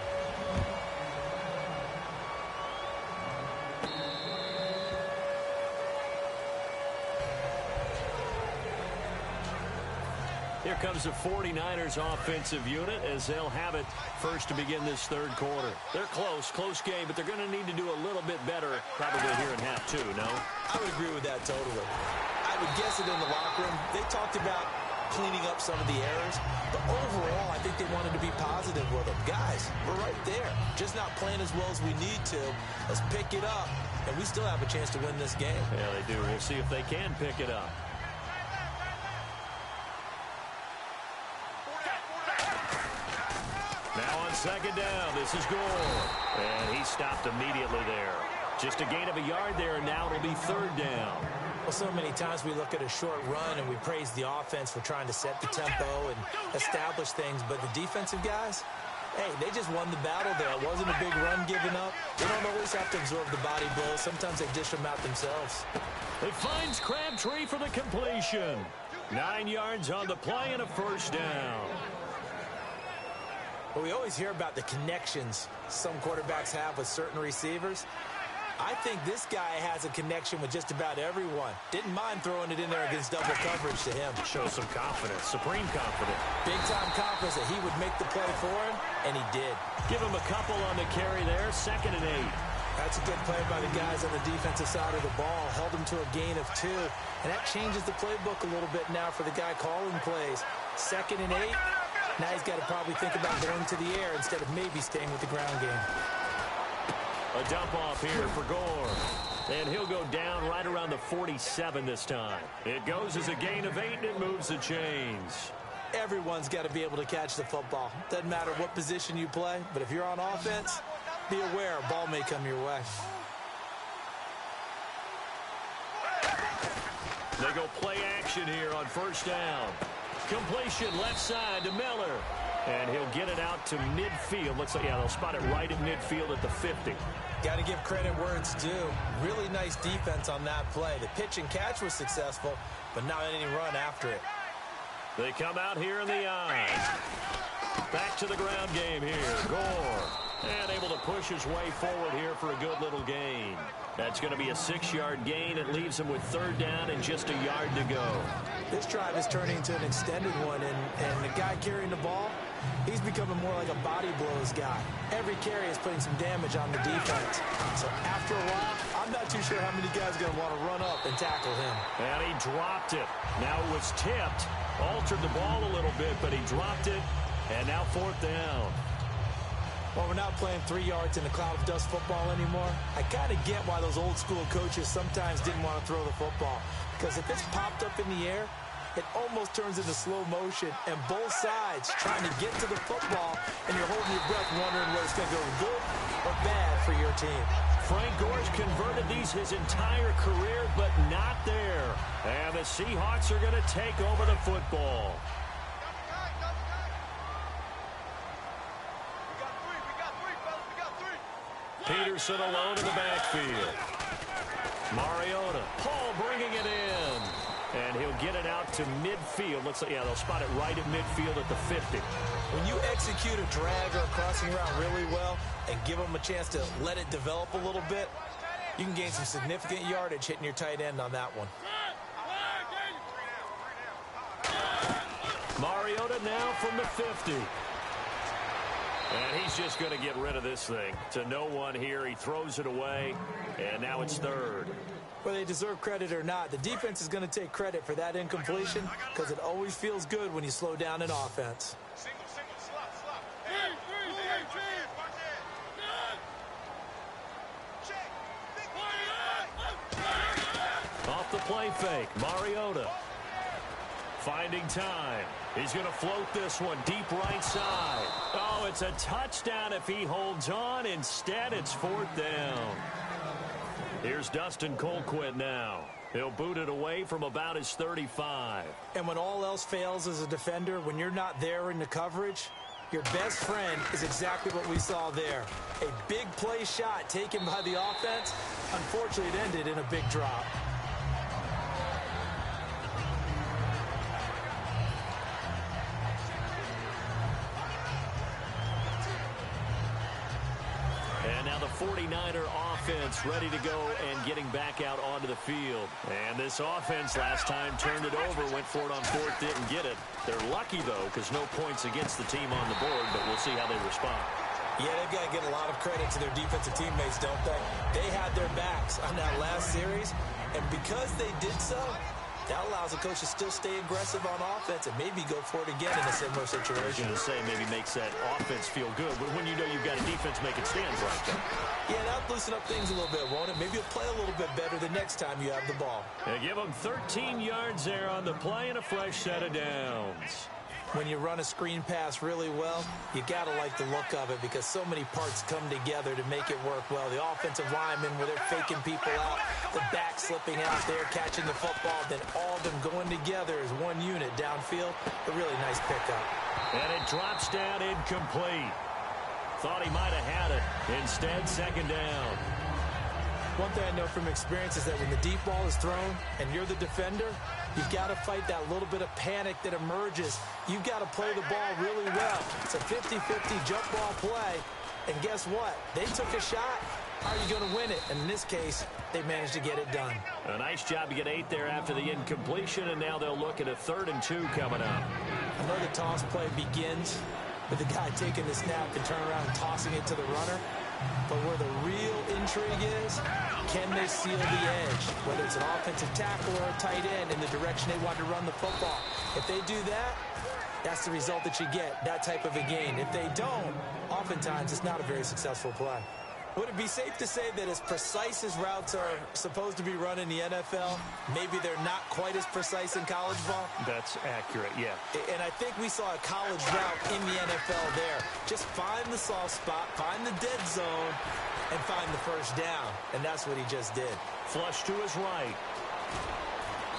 Here comes the 49ers offensive unit as they'll have it first to begin this third quarter. They're close game, but they're going to need to do a little bit better probably here in half 2, no? I would agree with that totally. I would guess it in the locker room. They talked about cleaning up some of the errors, but overall, I think they wanted to be positive with them. Guys, we're right there. Just not playing as well as we need to. Let's pick it up, and we still have a chance to win this game. Yeah, they do. We'll see if they can pick it up. Now on second down, this is Gore. And he stopped immediately there. Just a gain of a yard there, and now it'll be third down. Well, so many times we look at a short run and we praise the offense for trying to set the tempo and establish things, but the defensive guys, Hey, they just won the battle there. It wasn't a big run given up. They don't always have to absorb the body blows. Sometimes they dish them out themselves. It finds Crabtree for the completion. 9 yards on the play and a first down. Well, we always hear about the connections some quarterbacks have with certain receivers. I think this guy has a connection with just about everyone. Didn't mind throwing it in there against double coverage to him. Shows some confidence, supreme confidence. Big-time confidence that he would make the play for him, and he did. Give him a couple on the carry there, 2nd and 8. That's a good play by the guys on the defensive side of the ball. Held him to a gain of 2, and that changes the playbook a little bit now for the guy calling plays. 2nd and 8. Now he's got to probably think about going to the air instead of maybe staying with the ground game. A dump off here for Gore. And he'll go down right around the 47 this time. It goes as a gain of 8, and it moves the chains. Everyone's got to be able to catch the football. Doesn't matter what position you play, but if you're on offense, be aware a ball may come your way. They go play action here on first down. Completion left side to Miller. And he'll get it out to midfield. Looks like, yeah, they'll spot it right at midfield at the 50. Got to give credit where it's due. Really nice defense on that play. The pitch and catch was successful, but not any run after it. They come out here in the eye. Back to the ground game here. Gore. And able to push his way forward here for a good little gain. That's going to be a 6-yard gain. It leaves him with 3rd down and just a yard to go. This drive is turning into an extended one, and the guy carrying the ball, he's becoming more like a body blows guy. Every carry is putting some damage on the defense. So after a while, I'm not too sure how many guys are going to want to run up and tackle him. And he dropped it. Now it was tipped. Altered the ball a little bit, but he dropped it. And now 4th down. Well, we're not playing 3 yards in a cloud of dust football anymore. I kind of get why those old school coaches sometimes didn't want to throw the football. Because if it's popped up in the air, it almost turns into slow motion, and both sides trying to get to the football, and you're holding your breath wondering whether it's going to go good or bad for your team. Frank Gore's converted these his entire career, but not there. And the Seahawks are going to take over the football. Peterson alone in the backfield. Mariota. Paul bringing it in. And he'll get it out to midfield. Looks like, yeah, they'll spot it right at midfield at the 50. When you execute a drag or a crossing route really well and give them a chance to let it develop a little bit, you can gain some significant yardage hitting your tight end on that one. Mariota now from the 50. And he's just going to get rid of this thing. To no one here. He throws it away. And now it's 3rd. Whether they deserve credit or not, the defense is going to take credit for that incompletion because it always feels good when you slow down an offense. Off the play fake. Mariota. Finding time. He's going to float this one deep right side. Oh, it's a touchdown if he holds on. Instead, it's 4th down. Here's Dustin Colquitt now. He'll boot it away from about his 35. And when all else fails as a defender, when you're not there in the coverage, your best friend is exactly what we saw there. A big play shot taken by the offense. Unfortunately, it ended in a big drop. And now the 49er offense ready to go and getting back out onto the field. And this offense last time turned it over, went for it on 4th, didn't get it. They're lucky, though, because no points against the team on the board, but we'll see how they respond. Yeah, they've got to give a lot of credit to their defensive teammates, don't they? They had their backs on that last series, and because they did so, that allows the coach to still stay aggressive on offense and maybe go for it again in a similar situation. I was going to say maybe makes that offense feel good, but when you know you've got a defense making stands like that. Yeah, that'll loosen up things a little bit, won't it? Maybe you'll play a little bit better the next time you have the ball. And give them 13 yards there on the play and a fresh set of downs. When you run a screen pass really well, you got to like the look of it because so many parts come together to make it work well. The offensive linemen, where they're faking people out, the back slipping out there, catching the football, then all of them going together as one unit downfield. A really nice pickup. And it drops down incomplete. Thought he might have had it. Instead, second down. One thing I know from experience is that when the deep ball is thrown and you're the defender, you've got to fight that little bit of panic that emerges. You've got to play the ball really well. It's a 50-50 jump ball play. And guess what? They took a shot. How are you going to win it? And in this case, they managed to get it done. A nice job to get 8 there after the incompletion, and now they'll look at a 3rd and 2 coming up. I know the toss play begins with the guy taking the snap and turning around and tossing it to the runner. But where the real intrigue is, can they seal the edge? Whether it's an offensive tackle or a tight end in the direction they want to run the football. If they do that, that's the result that you get, that type of a gain. If they don't, oftentimes it's not a very successful play. Would it be safe to say that as precise as routes are supposed to be run in the NFL, maybe they're not quite as precise in college ball? That's accurate, yeah. And I think we saw a college route in the NFL there. Just find the soft spot, find the dead zone, and find the first down. And that's what he just did. Flush to his right.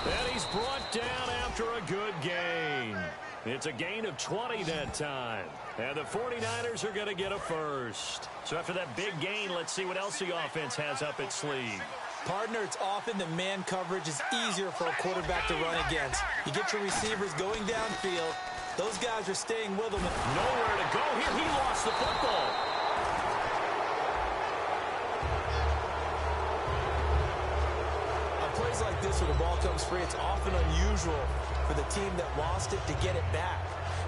And he's brought down after a good gain. It's a gain of 20 that time. And the 49ers are going to get a first. So after that big gain, let's see what else the offense has up its sleeve. Partner, it's often that man coverage is easier for a quarterback to run against. You get your receivers going downfield. Those guys are staying with them. Nowhere to go here. He lost the football. On plays like this where the ball comes free, it's often unusual for the team that lost it to get it back.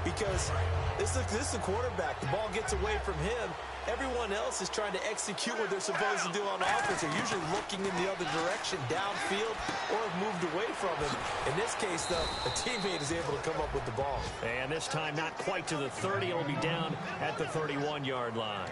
Because this is a quarterback. The ball gets away from him. Everyone else is trying to execute what they're supposed to do on offense. They're usually looking in the other direction, downfield, or have moved away from him. In this case, though, a teammate is able to come up with the ball. And this time not quite to the 30. It'll be down at the 31-yard line.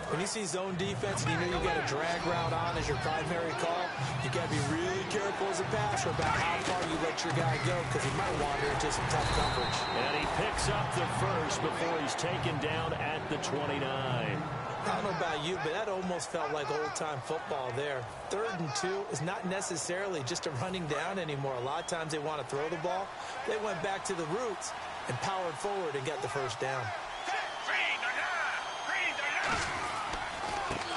When you see zone defense and you know you've got a drag route on as your primary call, you got to be really careful as a passer about how far you let your guy go because he might wander into some tough coverage. And he picks up the first before he's taken down at the 29. I don't know about you, but that almost felt like old-time football there. 3rd and 2 is not necessarily just a running down anymore. A lot of times they want to throw the ball. They went back to the roots and powered forward and got the first down.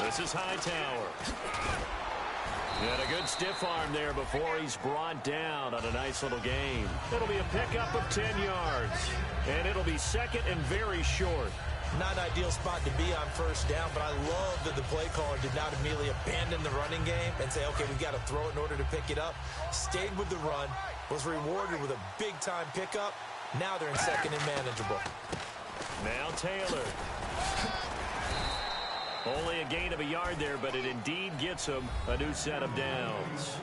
This is Hightower. And a good stiff arm there before he's brought down on a nice little gain. It'll be a pickup of 10 yards. And it'll be 2nd and very short. Not an ideal spot to be on first down, but I love that the play caller did not immediately abandon the running game and say, okay, we've got to throw it in order to pick it up. Stayed with the run, was rewarded with a big-time pickup. Now they're in 2nd and manageable. Now Taylor. Only a gain of a yard there, but it indeed gets him a new set of downs.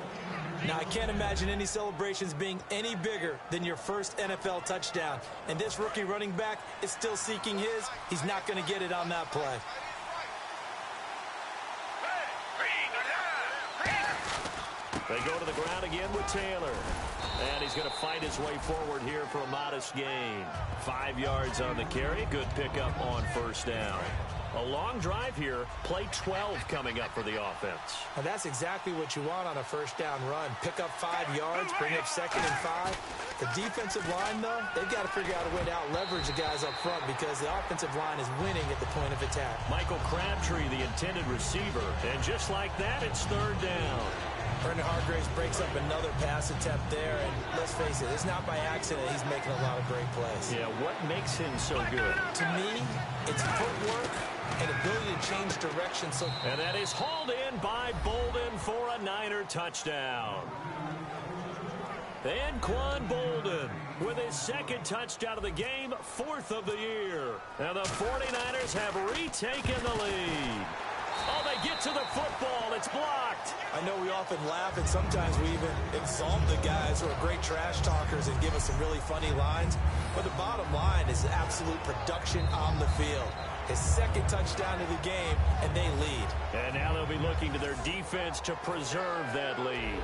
Now, I can't imagine any celebrations being any bigger than your first NFL touchdown. And this rookie running back is still seeking his. He's not going to get it on that play. They go to the ground again with Taylor. And he's going to fight his way forward here for a modest gain. 5 yards on the carry. Good pickup on first down. A long drive here. Play 12 coming up for the offense. And that's exactly what you want on a first down run. Pick up 5 yards, bring up 2nd and 5. The defensive line, though, they've got to figure out a way to out-leverage the guys up front because the offensive line is winning at the point of attack. Michael Crabtree, the intended receiver. And just like that, it's 3rd down. Brendan Hargraves breaks up another pass attempt there, and let's face it, it's not by accident he's making a lot of great plays. Yeah, what makes him so good? To me, it's footwork and ability to change direction. And that is hauled in by Bolden for a Niner touchdown. And Quan Bolden with his 2nd touchdown of the game, 4th of the year. And the 49ers have retaken the lead. Oh, they get to the football. It's blocked. I know we often laugh, and sometimes we even exalt the guys who are great trash talkers and give us some really funny lines. But the bottom line is absolute production on the field. His 2nd touchdown of the game, and they lead. And now they'll be looking to their defense to preserve that lead.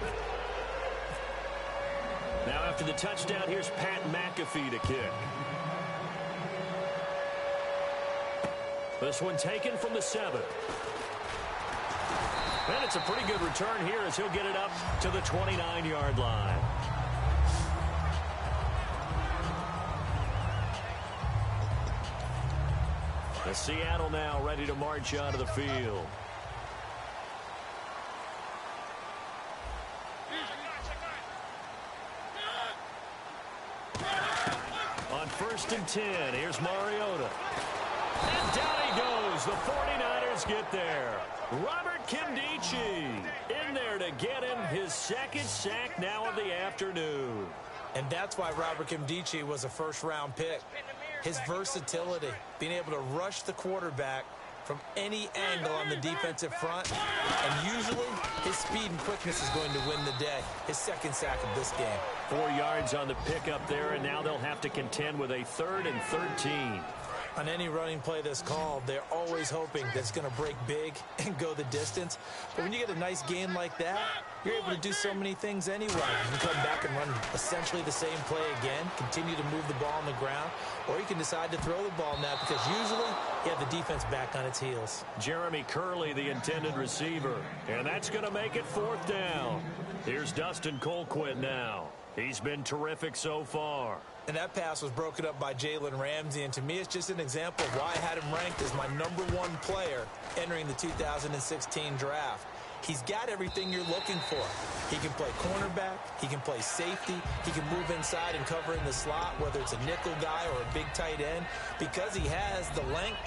Now after the touchdown, here's Pat McAfee to kick. This one taken from the 7. And it's a pretty good return here as he'll get it up to the 29-yard line. The Seattle now ready to march onto the field. On 1st and 10, here's Mariota. And down he goes. The 49ers get there. Robert Kimdichie in there to get him his 2nd sack now of the afternoon. And that's why Robert Kimdichie was a first-round pick. His versatility, being able to rush the quarterback from any angle on the defensive front. And usually, his speed and quickness is going to win the day. His 2nd sack of this game. 4 yards on the pickup there, and now they'll have to contend with a 3rd and 13. On any running play that's called, they're always hoping that it's going to break big and go the distance. But when you get a nice gain like that, you're able to do so many things anyway. You can come back and run essentially the same play again, continue to move the ball on the ground, or you can decide to throw the ball now because usually you have the defense back on its heels. Jeremy Curley, the intended receiver, and that's going to make it 4th down. Here's Dustin Colquitt now. He's been terrific so far. And that pass was broken up by Jalen Ramsey, and to me it's just an example of why I had him ranked as my #1 player entering the 2016 draft. He's got everything you're looking for. He can play cornerback, he can play safety, he can move inside and cover in the slot, whether it's a nickel guy or a big tight end, because he has the length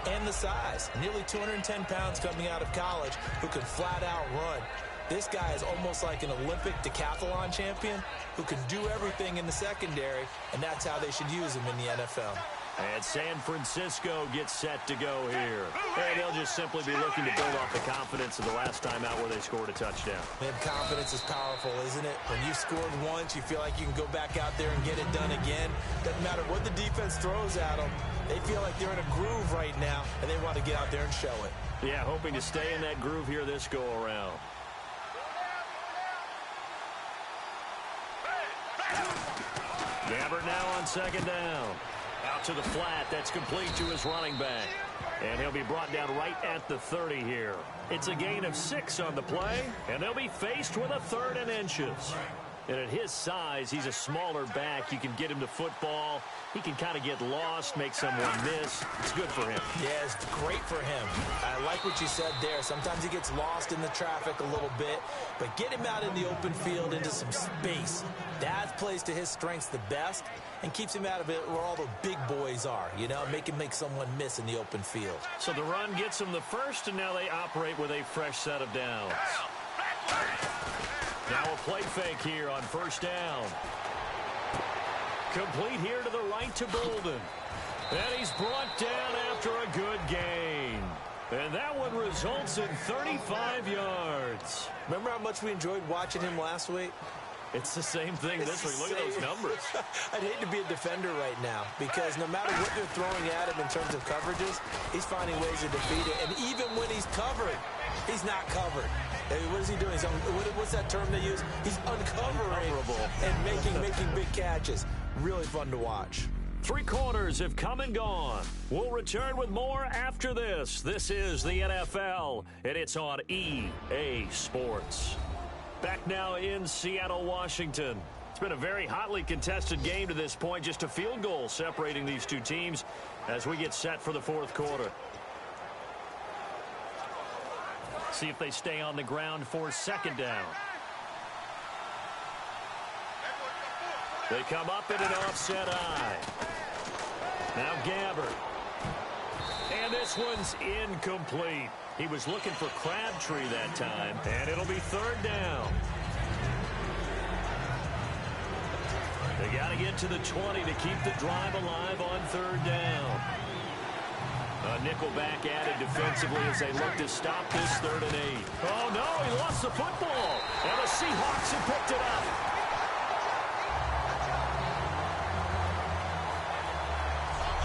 and the size. Nearly 210 pounds coming out of college who can flat out run. This guy is almost like an Olympic decathlon champion who can do everything in the secondary, and that's how they should use him in the NFL. And San Francisco gets set to go here. And they'll just simply be looking to build off the confidence of the last time out where they scored a touchdown. Man, confidence is powerful, isn't it? When you've scored once, you feel like you can go back out there and get it done again. Doesn't matter what the defense throws at them. They feel like they're in a groove right now, and they want to get out there and show it. Yeah, hoping to stay in that groove here this go-around. Gabbert now on 2nd down. Out to the flat. That's complete to his running back. And he'll be brought down right at the 30 here. It's a gain of 6 on the play, and they'll be faced with a 3rd and inches. And at his size, he's a smaller back. You can get him to football. He can kind of get lost, make someone miss. It's good for him. Yeah, it's great for him. I like what you said there. Sometimes he gets lost in the traffic a little bit, but get him out in the open field into some space. That plays to his strengths the best and keeps him out of it where all the big boys are, you know, make someone miss in the open field. So the run gets him the first, and now they operate with a fresh set of downs. Now a play fake here on 1st down. Complete here to the right to Bolden. And he's brought down after a good gain. And that one results in 35 yards. Remember how much we enjoyed watching him last week? It's the same thing this week. Look at those numbers. I'd hate to be a defender right now because no matter what they're throwing at him in terms of coverages, he's finding ways to defeat it. And even when he's covered, he's not covered. What is he doing? What's that term they use? He's uncovering and making big catches. Really fun to watch. 3 quarters have come and gone. We'll return with more after this. This is the NFL, and it's on EA Sports. Back now in Seattle, Washington. It's been a very hotly contested game to this point. Just a field goal separating these two teams as we get set for the 4th quarter. See if they stay on the ground for 2nd down. They come up in an offset eye. Now Gabbert. And this one's incomplete. He was looking for Crabtree that time, and it'll be 3rd down. They got to get to the 20 to keep the drive alive on 3rd down. A nickel back added defensively as they look to stop this 3rd and 8. Oh, no, he lost the football. And the Seahawks have picked it up.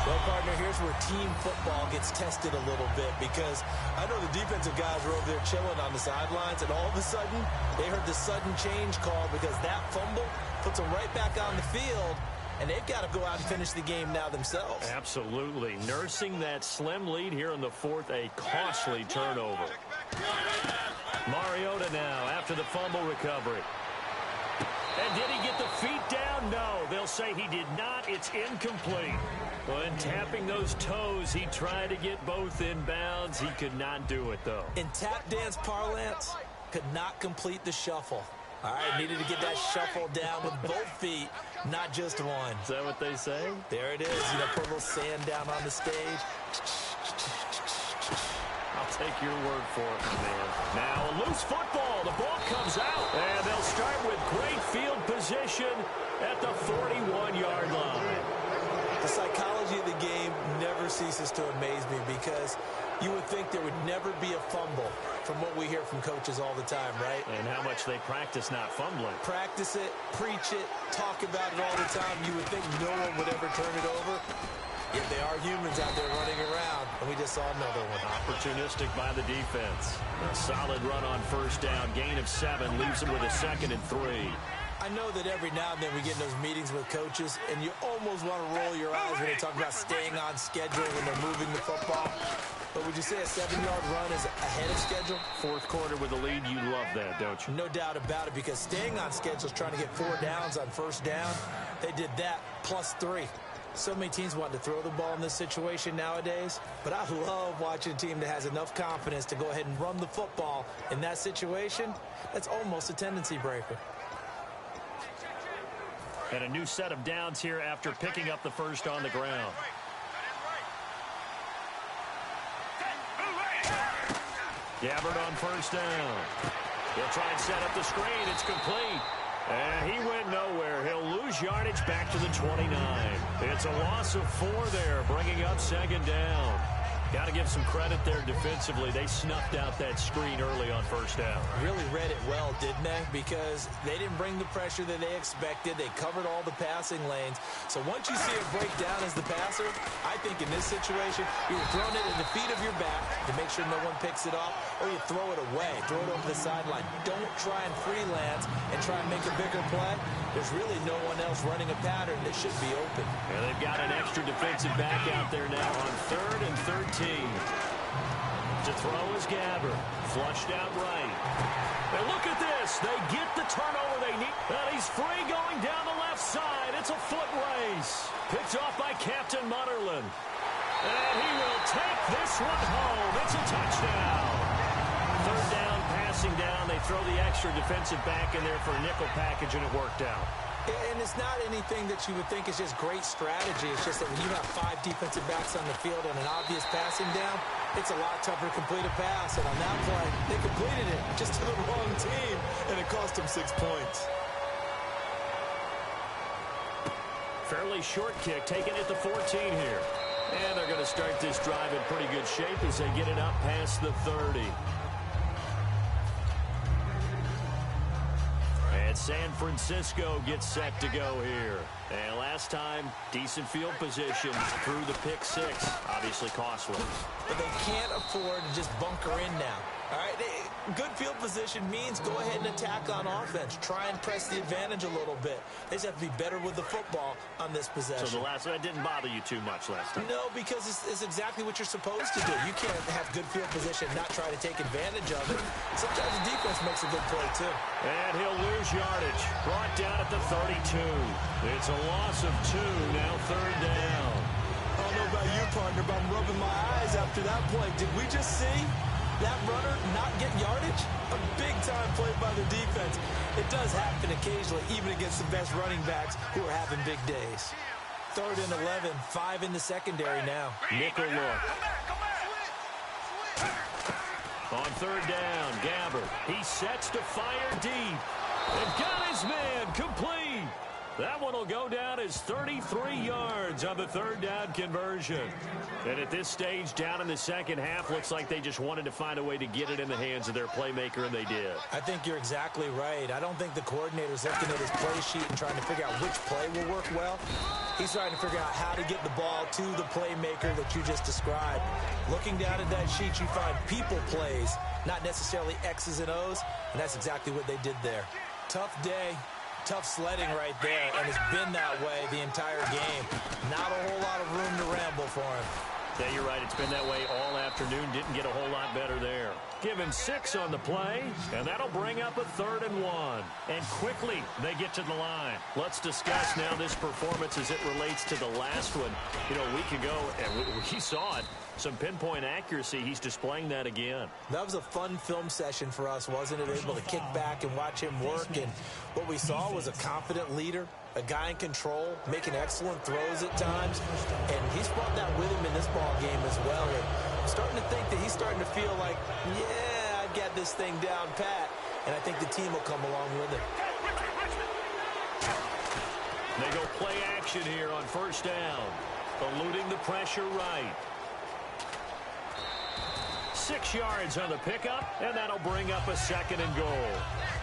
Well, partner, here's where team football gets tested a little bit because I know the defensive guys were over there chilling on the sidelines, and all of a sudden, they heard the sudden change call because that fumble puts them right back on the field, and they've got to go out and finish the game now themselves. Absolutely. Nursing that slim lead here in the 4th, a costly turnover. Mariota now after the fumble recovery. And did he get the feet down? No, they'll say he did not. It's incomplete. When tapping those toes, he tried to get both in bounds. He could not do it, though. In tap dance parlance, could not complete the shuffle. All right, needed to get that shuffle down with both feet, not just one. Is that what they say? There it is. You know, put a little sand down on the stage. I'll take your word for it, man. Now a loose football. The ball comes out. And they'll start with great field position at the 41-yard line. The psychology of the game never ceases to amaze me because you would think there would never be a fumble from what we hear from coaches all the time, right? And how much they practice not fumbling. Practice it, preach it, talk about it all the time. You would think no one would ever turn it over. Yet they are humans out there running around, and we just saw another one. Opportunistic by the defense. A solid run on first down. Gain of 7 leaves them with a 2nd and 3. I know that every now and then we get in those meetings with coaches, and you almost want to roll your eyes when they talk about staying on schedule when they're moving the football. But would you say a 7-yard run is ahead of schedule? Fourth quarter with a lead, you love that, don't you? No doubt about it, because staying on schedule is trying to get 4 downs on first down. They did that plus 3. So many teams want to throw the ball in this situation nowadays, but I love watching a team that has enough confidence to go ahead and run the football in that situation. That's almost a tendency breaker. And a new set of downs here after picking up the first on the ground. Gabbard on first down. He'll try and set up the screen. It's complete. And he went nowhere. He'll lose yardage back to the 29. It's a loss of 4 there, bringing up 2nd down. Got to give some credit there defensively. They snuffed out that screen early on first down. Really read it well, didn't they? Because they didn't bring the pressure that they expected. They covered all the passing lanes. So once you see it break down as the passer, I think in this situation, you're throwing it at the feet of your back to make sure no one picks it off, or you throw it away, throw it over the sideline. Don't try and freelance and try and make a bigger play. There's really no one else running a pattern that should be open. And they've got an extra defensive back out there now on 3rd and 13. To throw is Gabbard. Flushed out right. And look at this. They get the turnover they need. And he's free going down the left side. It's a foot race. Picked off by Captain Mutterland. And he will take this one home. It's a touchdown. 3rd down, passing down. They throw the extra defensive back in there for a nickel package, and it worked out. And it's not anything that you would think is just great strategy. It's just that when you have 5 defensive backs on the field and an obvious passing down, it's a lot tougher to complete a pass. And on that play, they completed it just to the wrong team, and it cost them 6 points. Fairly short kick, taken at the 14 here. And they're going to start this drive in pretty good shape as they get it up past the 30. And San Francisco gets set to go here. And last time, decent field position through the pick 6. Obviously costly. But they can't afford to just bunker in now. All right, good field position means go ahead and attack on offense. Try and press the advantage a little bit. They just have to be better with the football on this possession. So the last one didn't bother you too much last time? No, because it's exactly what you're supposed to do. You can't have good field position and not try to take advantage of it. Sometimes the defense makes a good play, too. And he'll lose yardage. Brought down at the 32. It's a loss of 2, now 3rd down. I don't know about you, partner, but I'm rubbing my eyes after that play. Did we just see that runner not get yardage? A big-time play by the defense. It does happen occasionally, even against the best running backs who are having big days. 3rd and 11, 5 in the secondary now. Nickel look. On 3rd down, Gabbard. He sets to fire deep. And got his man complete. That one will go down as 33 yards on the 3rd down conversion. And at this stage, down in the second half, looks like they just wanted to find a way to get it in the hands of their playmaker, and they did. I think you're exactly right. I don't think the coordinator's looking at his play sheet and trying to figure out which play will work well. He's trying to figure out how to get the ball to the playmaker that you just described. Looking down at that sheet, you find people plays, not necessarily X's and O's, and that's exactly what they did there. Tough day. Tough sledding right there, and it's been that way the entire game. Not a whole lot of room to ramble for him. Yeah, you're right. It's been that way all afternoon. Didn't get a whole lot better there. Give him 6 on the play, and that'll bring up a 3rd and 1. And quickly, they get to the line. Let's discuss now this performance as it relates to the last one. You know, a week ago, and we saw it. Some pinpoint accuracy. He's displaying that again. That was a fun film session for us, wasn't it? Able to kick back and watch him work. And what we saw was a confident leader, a guy in control, making excellent throws at times. And he's brought that with him in this ball game as well. And I'm starting to think that he's starting to feel like, yeah, I've got this thing down pat. And I think the team will come along with it. They go play action here on 1st down. Eluding the pressure right. 6 yards on the pickup, and that'll bring up a 2nd and goal.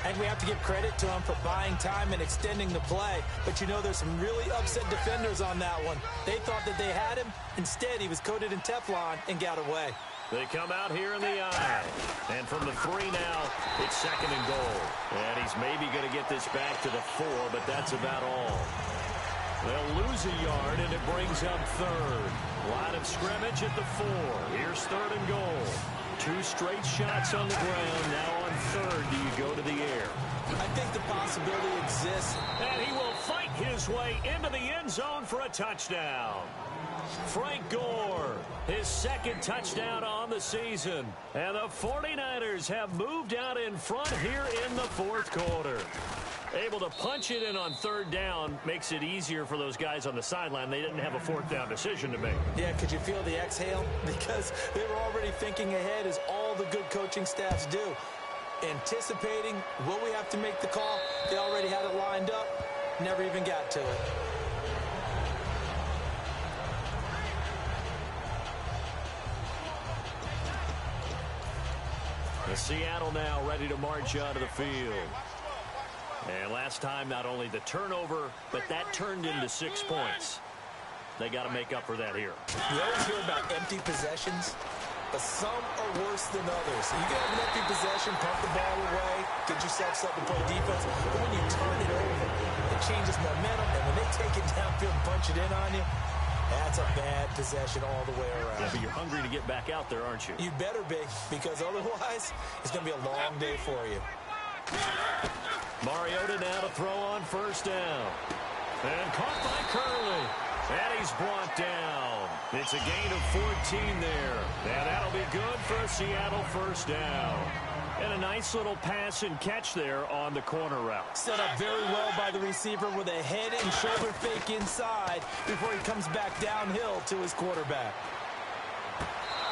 And we have to give credit to him for buying time and extending the play. But you know, there's some really upset defenders on that one. They thought that they had him. Instead, he was coated in Teflon and got away. They come out here in the eye. And from the 3 now, it's 2nd and goal. And he's maybe going to get this back to the 4, but that's about all. They'll lose a yard, and it brings up 3rd. Line of scrimmage at the 4. Here's 3rd and goal. 2 straight shots on the ground. Now on 3rd, do you go to the air? I think the possibility exists. And he will fight his way into the end zone for a touchdown. Frank Gore, his 2nd touchdown on the season. And the 49ers have moved out in front here in the 4th quarter. Able to punch it in on 3rd down makes it easier for those guys on the sideline. They didn't have a 4th down decision to make. Yeah, could you feel the exhale? Because they were already thinking ahead, as all the good coaching staffs do. Anticipating, will we have to make the call? They already had it lined up. Never even got to it. The Seattle now ready to march out of the field. And last time, not only the turnover, but that turned into 6 points. They got to make up for that here. You always hear about empty possessions, but some are worse than others. You can have an empty possession, pump the ball away, get yourself something to play defense, but when you turn it over, it changes momentum, and when they take it downfield and punch it in on you, that's a bad possession all the way around. Yeah, but you're hungry to get back out there, aren't you? You better be, because otherwise, it's going to be a long day for you. Mariota now to throw on 1st down. And caught by Curley. And he's brought down. It's a gain of 14 there. And that'll be good for a Seattle 1st down. And a nice little pass and catch there on the corner route. Set up very well by the receiver with a head and shoulder fake inside before he comes back downhill to his quarterback.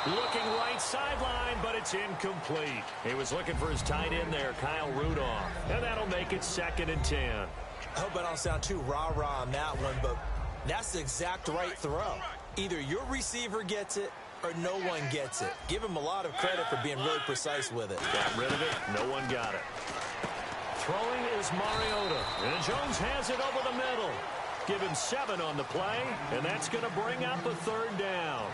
Looking right sideline, but it's incomplete. He was looking for his tight end there, Kyle Rudolph. And that'll make it 2nd and 10. I hope I don't sound too rah-rah on that one, but that's the exact right throw. Either your receiver gets it or no one gets it. Give him a lot of credit for being really precise with it. Got rid of it. No one got it. Throwing is Mariota. And Jones has it over the middle. Give him 7 on the play, and that's going to bring up a 3rd down.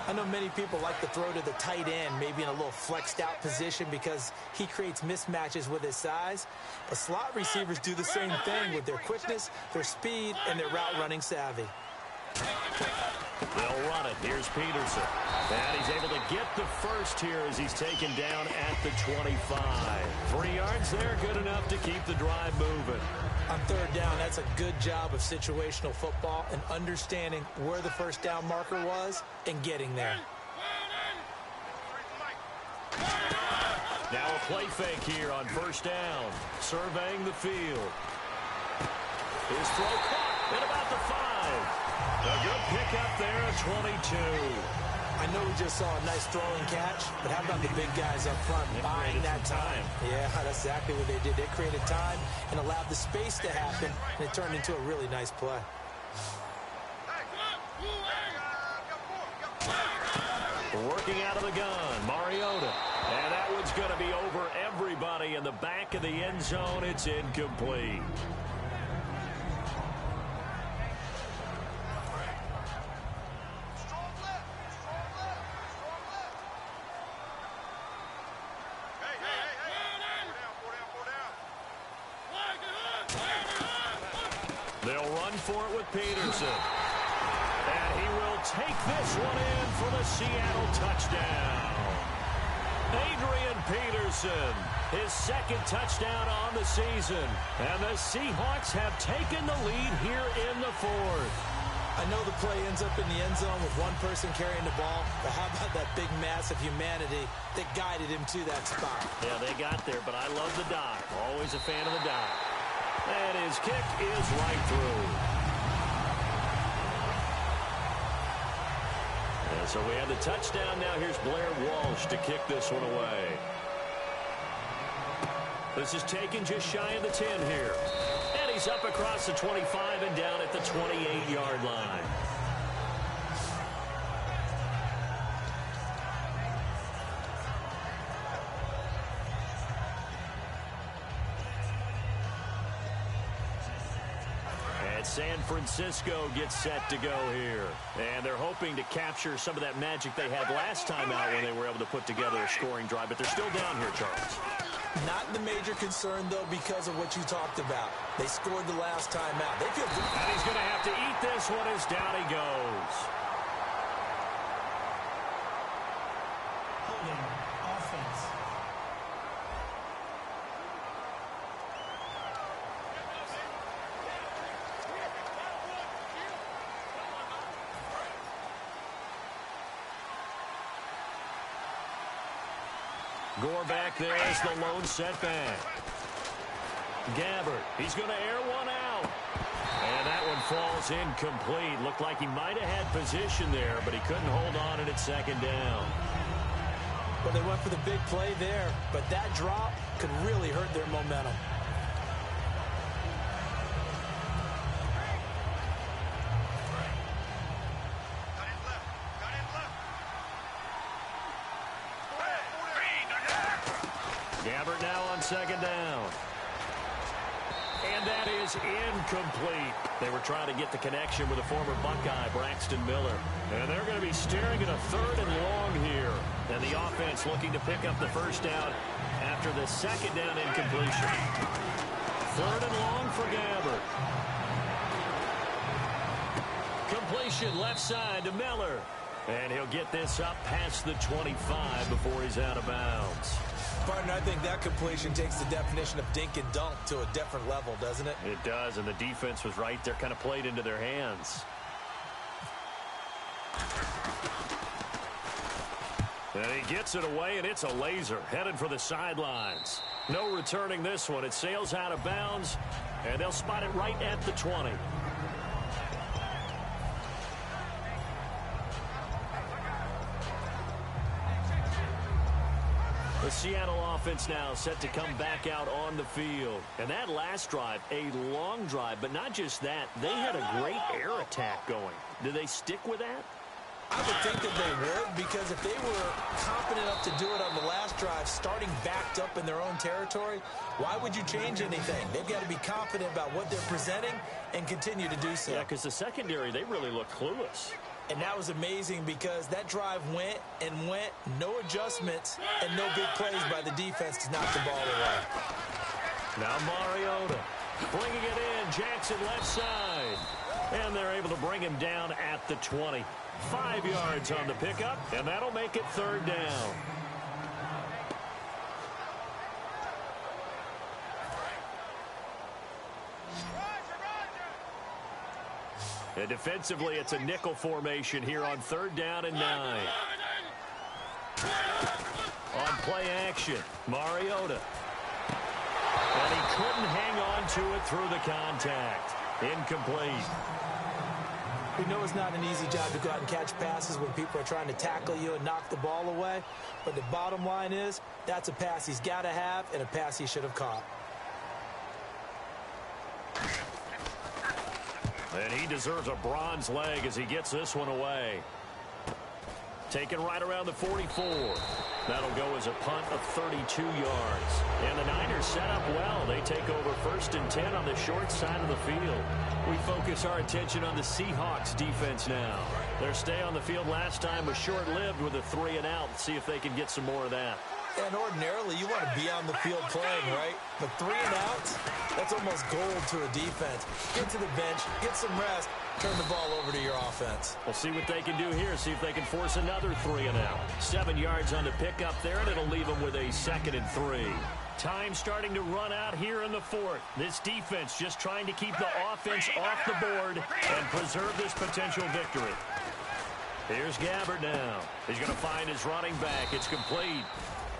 I know many people like to throw to the tight end, maybe in a little flexed out position because he creates mismatches with his size. But slot receivers do the same thing with their quickness, their speed, and their route running savvy. They'll run it. Here's Peterson. And he's able to get the 1st here as he's taken down at the 25. 3 yards there, good enough to keep the drive moving. On 3rd down, that's a good job of situational football and understanding where the 1st down marker was and getting there. Now a play fake here on 1st down. Surveying the field. His throw caught at about the 5. A good pickup there at 22. I know we just saw a nice throwing catch, but how about the big guys up front buying that time? Yeah, that's exactly what they did. They created time and allowed the space to happen, and it turned into a really nice play. Working out of the gun, Mariota. And that one's going to be over everybody in the back of the end zone. It's incomplete. They'll run for it with Peterson. And he will take this one in for the Seattle touchdown. Adrian Peterson, his second touchdown on the season. And the Seahawks have taken the lead here in the fourth. I know the play ends up in the end zone with one person carrying the ball, but how about that big mass of humanity that guided him to that spot? Yeah, they got there, but I love the dive. Always a fan of the dive. And his kick is right through. And so we have the touchdown. Now here's Blair Walsh to kick this one away. This is taken just shy of the 10 here. And he's up across the 25 and down at the 28-yard line. And San Francisco gets set to go here. And they're hoping to capture some of that magic they had last time out when they were able to put together a scoring drive. But they're still down here, Charles. Not the major concern, though, because of what you talked about. They scored the last time out. They feel good. And he's going to have to eat this one as down he goes. Holding offense. Gore back there as the lone setback. Gabbert, he's going to air one out. And that one falls incomplete. Looked like he might have had position there, but he couldn't hold on and it's second down. Well, they went for the big play there, but that drop could really hurt their momentum. Gabbert now on second down. And that is incomplete. They were trying to get the connection with a former Buckeye, Braxton Miller. And they're going to be staring at a third and long here. And the offense looking to pick up the first down after the second down incompletion. Third and long for Gabbert. Completion left side to Miller. And he'll get this up past the 25 before he's out of bounds. Partner, I think that completion takes the definition of dink and dunk to a different level, doesn't it? It does, and the defense was right there, kind of played into their hands. And he gets it away, and it's a laser, headed for the sidelines. No returning this one. It sails out of bounds, and they'll spot it right at the 20. The Seattle offense now set to come back out on the field. And that last drive, a long drive, but not just that. They had a great air attack going. Do they stick with that? I would think that they would, because if they were confident enough to do it on the last drive, starting backed up in their own territory, why would you change anything? They've got to be confident about what they're presenting and continue to do so. Yeah, because the secondary, they really look clueless. And that was amazing because that drive went and went, no adjustments, and no big plays by the defense to knock the ball away. Now Mariota bringing it in, Jackson left side. And they're able to bring him down at the 20. 5 yards on the pickup, and that'll make it third down. And defensively, it's a nickel formation here on third down and 9. On play action, Mariota. And he couldn't hang on to it through the contact. Incomplete. We know it's not an easy job to go out and catch passes when people are trying to tackle you and knock the ball away. But the bottom line is, that's a pass he's got to have and a pass he should have caught. And he deserves a bronze leg as he gets this one away. Taken right around the 44. That'll go as a punt of 32 yards. And the Niners set up well. They take over 1st and 10 on the short side of the field. We focus our attention on the Seahawks defense now. Their stay on the field last time was short-lived with a 3-and-out. See if they can get some more of that. And ordinarily, you want to be on the field playing, right? But 3 and outs, that's almost gold to a defense. Get to the bench, get some rest, turn the ball over to your offense. We'll see what they can do here, see if they can force another 3 and out. 7 yards on the pickup there, and it'll leave them with a 2nd and 3. Time starting to run out here in the 4th. This defense just trying to keep the offense off the board and preserve this potential victory. Here's Gabbard now. He's going to find his running back. It's complete.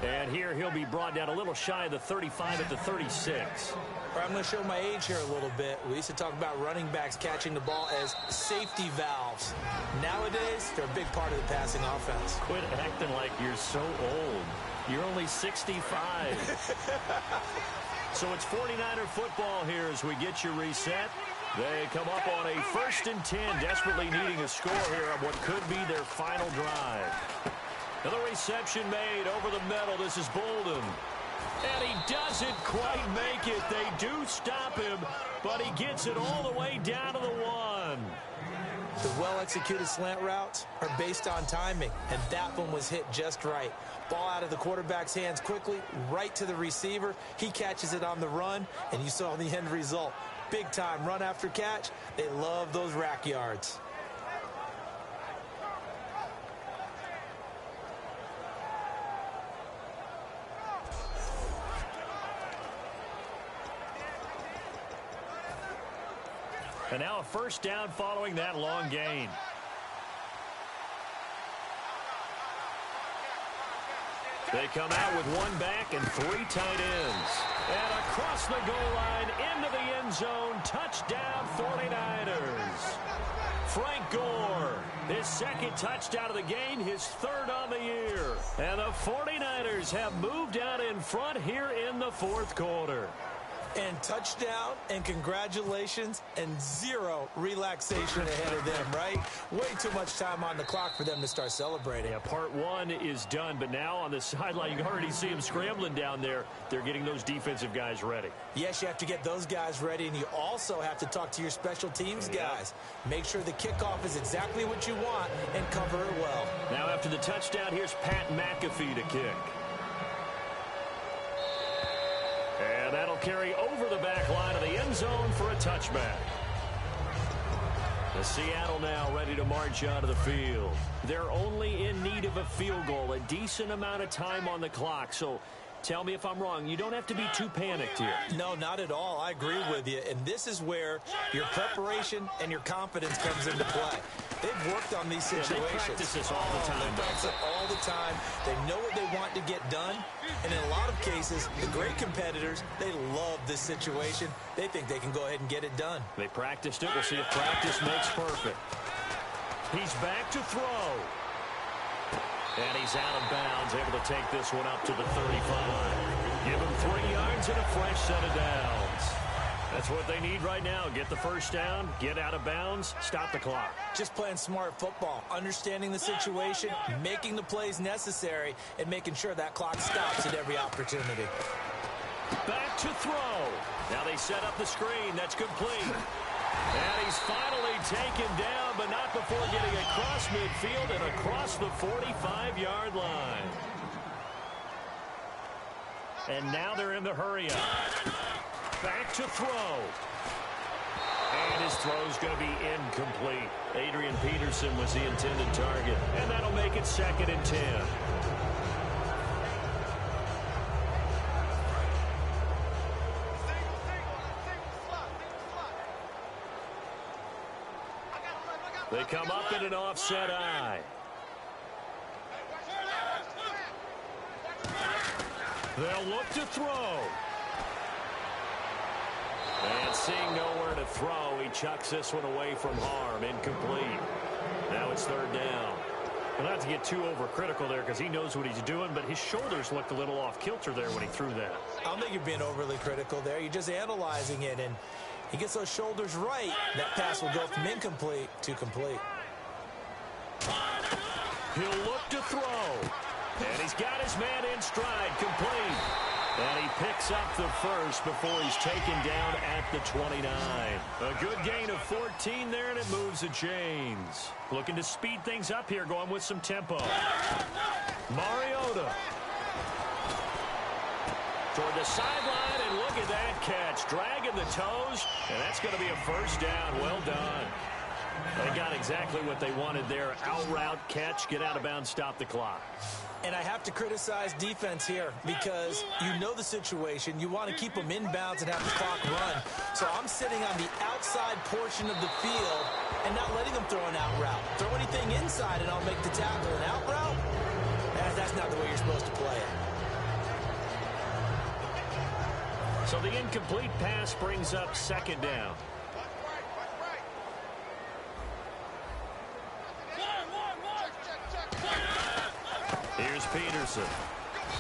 And here he'll be brought down a little shy of the 35 at the 36. I'm going to show my age here a little bit. We used to talk about running backs catching the ball as safety valves. Nowadays, they're a big part of the passing offense. Quit acting like you're so old. You're only 65. So it's 49er football here as we get you reset. They come up on a 1st and 10, desperately needing a score here on what could be their final drive. Another reception made over the middle. This is Bolden. And he doesn't quite make it. They do stop him, but he gets it all the way down to the 1. The well-executed slant routes are based on timing, and that one was hit just right. Ball out of the quarterback's hands quickly, right to the receiver. He catches it on the run, and you saw the end result. Big-time run after catch. They love those rack yards. And now a 1st down following that long gain. They come out with 1 back and 3 tight ends. And across the goal line into the end zone. Touchdown 49ers. Frank Gore, his 2nd touchdown of the game, his 3rd on the year. And the 49ers have moved out in front here in the 4th quarter. And touchdown, and congratulations, and 0 relaxation ahead of them, right? Way too much time on the clock for them to start celebrating. Yeah, part 1 is done, but now on the sideline, you can already see them scrambling down there. They're getting those defensive guys ready. Yes, you have to get those guys ready, and you also have to talk to your special teams guys. Make sure the kickoff is exactly what you want and cover it well. Now after the touchdown, here's Pat McAfee to kick. And that'll carry over the back line of the end zone for a touchback. The Seattle now ready to march out of the field. They're only in need of a field goal, a decent amount of time on the clock. So tell me if I'm wrong. You don't have to be too panicked here. No, not at all. I agree with you. And this is where your preparation and your confidence comes into play. They've worked on these situations. They practice this all the time. They practice it all the time. They know what they want to get done. And in a lot of cases, the great competitors, they love this situation. They think they can go ahead and get it done. They practiced it. We'll see if practice makes perfect. He's back to throw. And he's out of bounds, able to take this one up to the 35. Give him 3 yards and a fresh set of downs. That's what they need right now. Get the 1st down, get out of bounds, stop the clock. Just playing smart football, understanding the situation, making the plays necessary, and making sure that clock stops at every opportunity. Back to throw. Now they set up the screen. That's complete. And he's finally taken down, but not before getting across midfield and across the 45-yard line. And now they're in the hurry-up. Back to throw. And his throw's going to be incomplete. Adrian Peterson was the intended target. And that'll make it 2nd and 10. They come up in an offset eye. They'll look to throw. And seeing nowhere to throw, he chucks this one away from harm. Incomplete. Now it's 3rd down. Well, not to get too overcritical there because he knows what he's doing, but his shoulders looked a little off kilter there when he threw that. I don't think you're being overly critical there. You're just analyzing it, and he gets those shoulders right. That pass will go from incomplete to complete. He'll look to throw. And he's got his man in stride, complete. And he picks up the 1st before he's taken down at the 29. A good gain of 14 there, and it moves the chains. Looking to speed things up here, going with some tempo. Mariota. toward the sideline, and look at that catch. Dragging the toes, and that's going to be a first down. Well done. They got exactly what they wanted there. Out route catch, get out of bounds, stop the clock. And I have to criticize defense here because you know the situation. You want to keep them inbounds and have the clock run. So I'm sitting on the outside portion of the field and not letting them throw an out route. Throw anything inside and I'll make the tackle. An out route? That's not the way you're supposed to play it. So the incomplete pass brings up second down. Here's Peterson.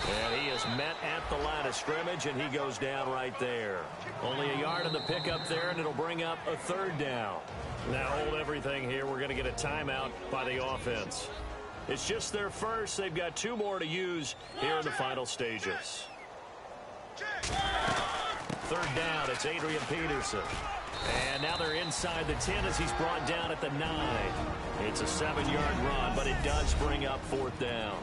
And he is met at the line of scrimmage, and he goes down right there. Only a yard in the pickup there, and it'll bring up a third down. Now hold everything here. We're going to get a timeout by the offense. It's just their first. They've got 2 more to use here in the final stages. Third down, it's Adrian Peterson. And now they're inside the 10 as he's brought down at the 9. It's a 7-yard run, but it does bring up fourth down.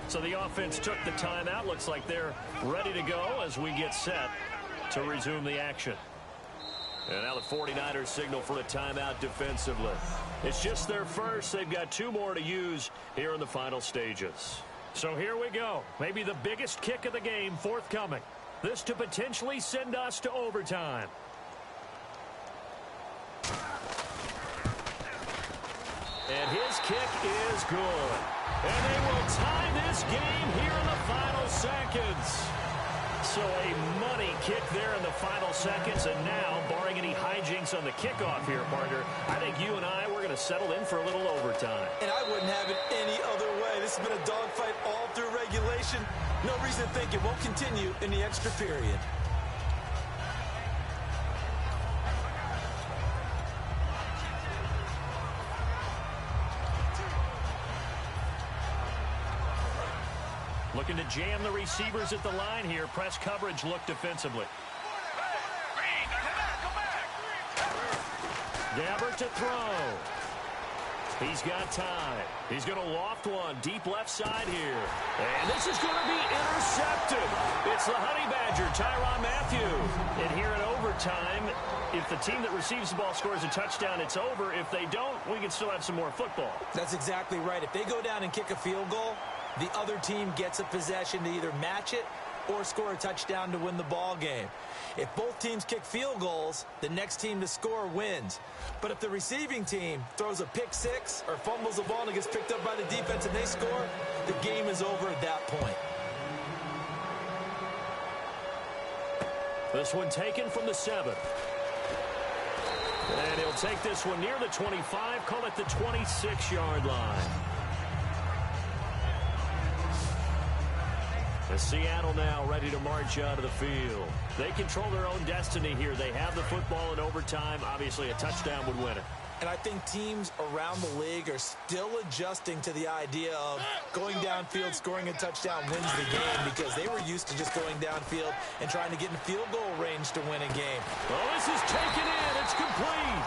So the offense took the timeout. Looks like they're ready to go as we get set to resume the action. And now the 49ers signal for a timeout defensively. It's just their first. They've got 2 more to use here in the final stages. So here we go. Maybe the biggest kick of the game forthcoming. This to potentially send us to overtime. And his kick is good. And they will tie this game here in the final seconds. So a money kick there in the final seconds. And now, barring any hijinks on the kickoff here, partner, I think you and I, we're going to settle in for a little overtime. And I wouldn't have it any other way. This has been a dogfight all through regulation. No reason to think it won't continue in the extra period. Looking to jam the receivers at the line here. Press coverage look defensively. Gabbert to throw. He's got time. He's going to loft one deep left side here. And this is going to be intercepted. It's the Honey Badger, Tyrann Mathieu. And here in overtime, if the team that receives the ball scores a touchdown, it's over. If they don't, we can still have some more football. That's exactly right. If they go down and kick a field goal, the other team gets a possession to either match it or score a touchdown to win the ball game. If both teams kick field goals, the next team to score wins. But if the receiving team throws a pick six or fumbles the ball and it gets picked up by the defense and they score, the game is over at that point. This one taken from the 7. And he'll take this one near the 25, call it the 26-yard line. As Seattle now ready to march out of the field. They control their own destiny here. They have the football in overtime. Obviously, a touchdown would win it. And I think teams around the league are still adjusting to the idea of going downfield, scoring a touchdown wins the game because they were used to just going downfield and trying to get in field goal range to win a game. Well, this is taken in. It's complete.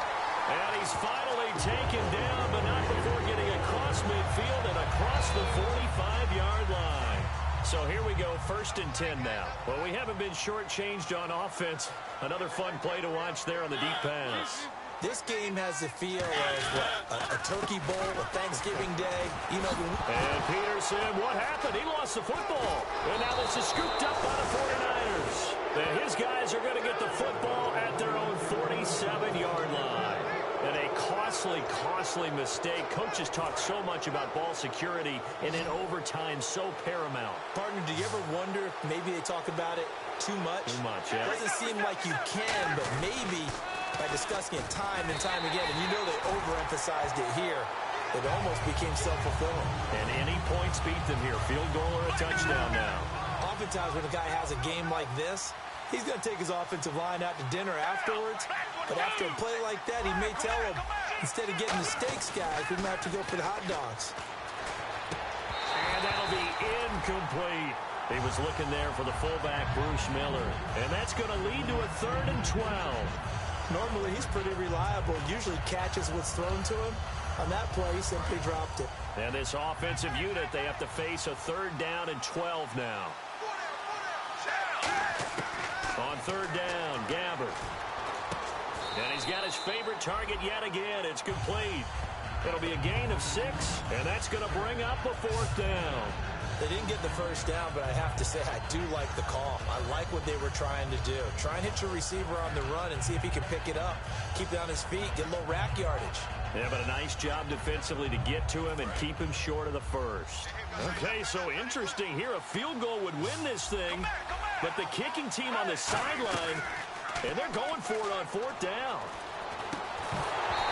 And he's finally taken down, but not before getting across midfield and across the 45-yard line. So here we go, 1st and 10 now. Well, we haven't been shortchanged on offense. Another fun play to watch there on the deep pass. This game has the feel of a turkey bowl, a Thanksgiving day. You know. And Peterson, what happened? He lost the football. And now this is scooped up by the 49ers. And his guys are going to get the football at their own 47-yard line. And a costly mistake. Coaches talk so much about ball security, and in overtime, so paramount. Partner, do you ever wonder if maybe they talk about it too much? Too much, yeah. It doesn't seem like you can, but maybe by discussing it time and time again, and you know they overemphasized it here, it almost became self-fulfilling. And any points beat them here. Field goal or a touchdown now. Oftentimes when a guy has a game like this, he's going to take his offensive line out to dinner afterwards. But after a play like that, he may tell them, instead of getting the steaks, guys, we might have to go for the hot dogs. And that'll be incomplete. He was looking there for the fullback, Bruce Miller. And that's going to lead to a 3rd and 12. Normally, he's pretty reliable. Usually catches what's thrown to him. On that play, he simply dropped it. And this offensive unit, they have to face a 3rd down and 12 now. third down. Gabbert. And he's got his favorite target yet again. It's complete. It'll be a gain of 6, and that's going to bring up a fourth down. They didn't get the first down, but I have to say I do like the call. I like what they were trying to do. Try and hit your receiver on the run and see if he can pick it up. Keep it on his feet, get a little rack yardage. Yeah, but a nice job defensively to get to him and keep him short of the first. Okay, so interesting here. A field goal would win this thing, but the kicking team on the sideline, and they're going for it on fourth down.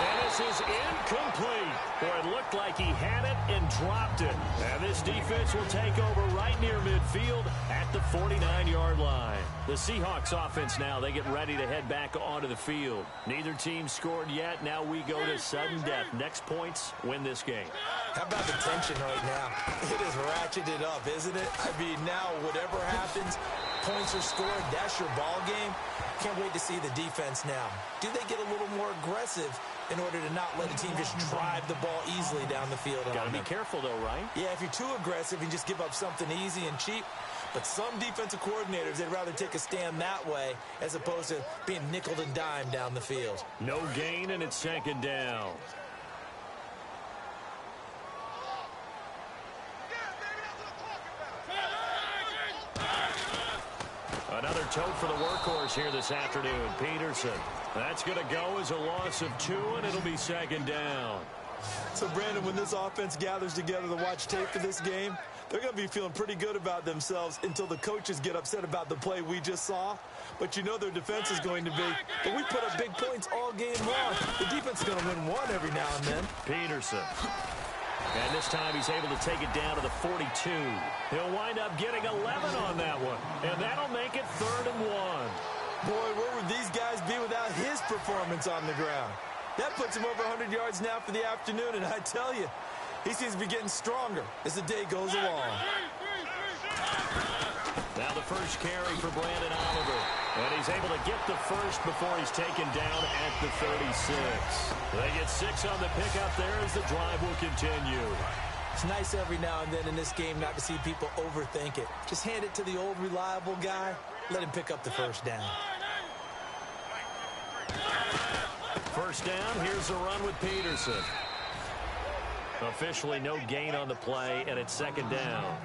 And this is incomplete. Boy, it looked like he had it and dropped it. And this defense will take over right near midfield at the 49-yard line. The Seahawks offense now, they get ready to head back onto the field. Neither team scored yet. Now we go to sudden death. Next points win this game. How about the tension right now? It is ratcheted up, isn't it? I mean, now whatever happens, points are scored, that's your ball game. Can't wait to see the defense now. Do they get a little more aggressive in order to not let the team just drive the ball easily down the field? Got to be careful, though, right? Yeah, if you're too aggressive and just give up something easy and cheap. But some defensive coordinators, they'd rather take a stand that way as opposed to being nickeled and dimed down the field. No gain, and it's second down. Another tote for the workhorse here this afternoon, Peterson. That's going to go as a loss of 2, and it'll be second down. So, Brandon, when this offense gathers together to watch tape for this game, they're going to be feeling pretty good about themselves until the coaches get upset about the play we just saw. But you know their defense is going to be, but we put up big points all game long. The defense is going to win one every now and then. Peterson. And this time he's able to take it down to the 42. He'll wind up getting 11 on that one. And that'll make it 3rd and 1. Boy, where would these guys be without his performance on the ground? That puts him over 100 yards now for the afternoon, and I tell you, he seems to be getting stronger as the day goes along. Now the first carry for Brandon Oliver. And he's able to get the first before he's taken down at the 36. They get 6 on the pickup there as the drive will continue. It's nice every now and then in this game not to see people overthink it. Just hand it to the old reliable guy. Let him pick up the first down. First down, here's a run with Peterson. Officially no gain on the play, and it's second down.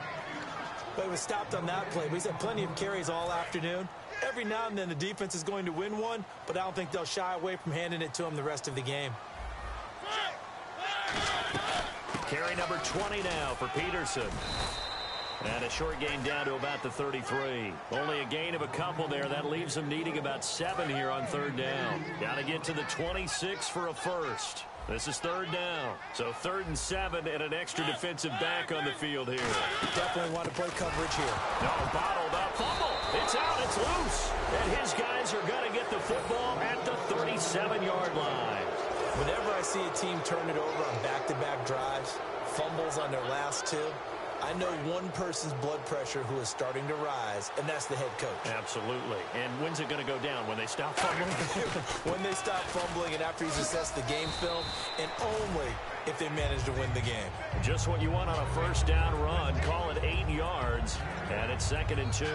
But he was stopped on that play. He's had plenty of carries all afternoon. Every now and then the defense is going to win one, but I don't think they'll shy away from handing it to him the rest of the game. Carry number 20 now for Peterson. And a short gain down to about the 33. Only a gain of a couple there. That leaves them needing about 7 here on third down. Got to get to the 26 for a first. This is third down. So 3rd and 7 and an extra defensive back on the field here. Definitely want to play coverage here. No, bottled up. Fumble. It's out. It's loose. And his guys are going to get the football at the 37-yard line. Whenever I see a team turn it over on back-to-back drives, fumbles on their last 2, I know one person's blood pressure who is starting to rise, and that's the head coach. Absolutely. And when's it going to go down? When they stop fumbling? When they stop fumbling and after he's assessed the game film, and only if they manage to win the game. Just what you want on a first down run. Call it 8 yards, and it's 2nd and 2.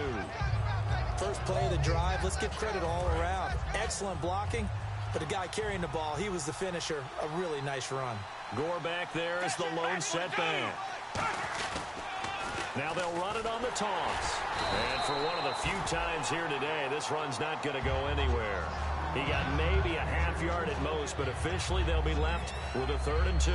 First play of the drive, let's give credit all around. Excellent blocking, but the guy carrying the ball, he was the finisher. A really nice run. Gore back there is the lone setback. Now they'll run it on the toss. And for one of the few times here today, this run's not going to go anywhere. He got maybe a half yard at most, but officially they'll be left with a 3rd and 2.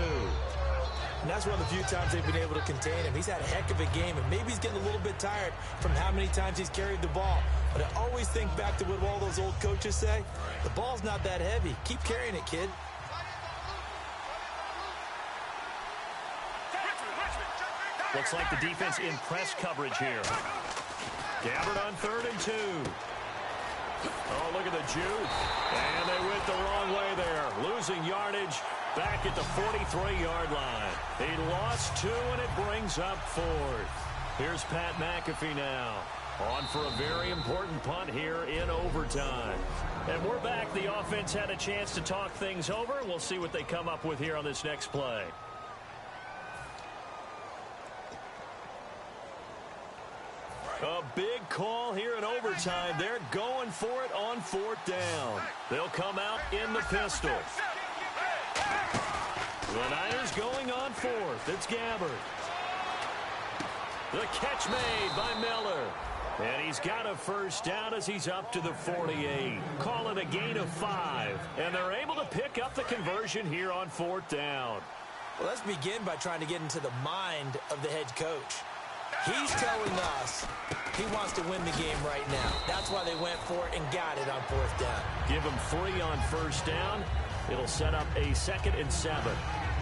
And that's one of the few times they've been able to contain him. He's had a heck of a game, and maybe he's getting a little bit tired from how many times he's carried the ball. But I always think back to what all those old coaches say. The ball's not that heavy. Keep carrying it, kid. Looks like the defense in press coverage here. Gabbert on 3rd and 2. Oh, look at the juke. And they went the wrong way there. Losing yardage back at the 43-yard line. He lost 2, and it brings up 4th. Here's Pat McAfee now. On for a very important punt here in overtime. And we're back. The offense had a chance to talk things over. We'll see what they come up with here on this next play. A big call here in overtime. They're going for it on 4th down. They'll come out in the pistol. The Niners going on 4th. It's Gabbert. The catch made by Miller. And he's got a first down as he's up to the 48. Call it a gain of 5. And they're able to pick up the conversion here on 4th down. Well, let's begin by trying to get into the mind of the head coach. He's telling us he wants to win the game right now. That's why they went for it and got it on 4th down. Give him 3 on first down. It'll set up a 2nd and 7.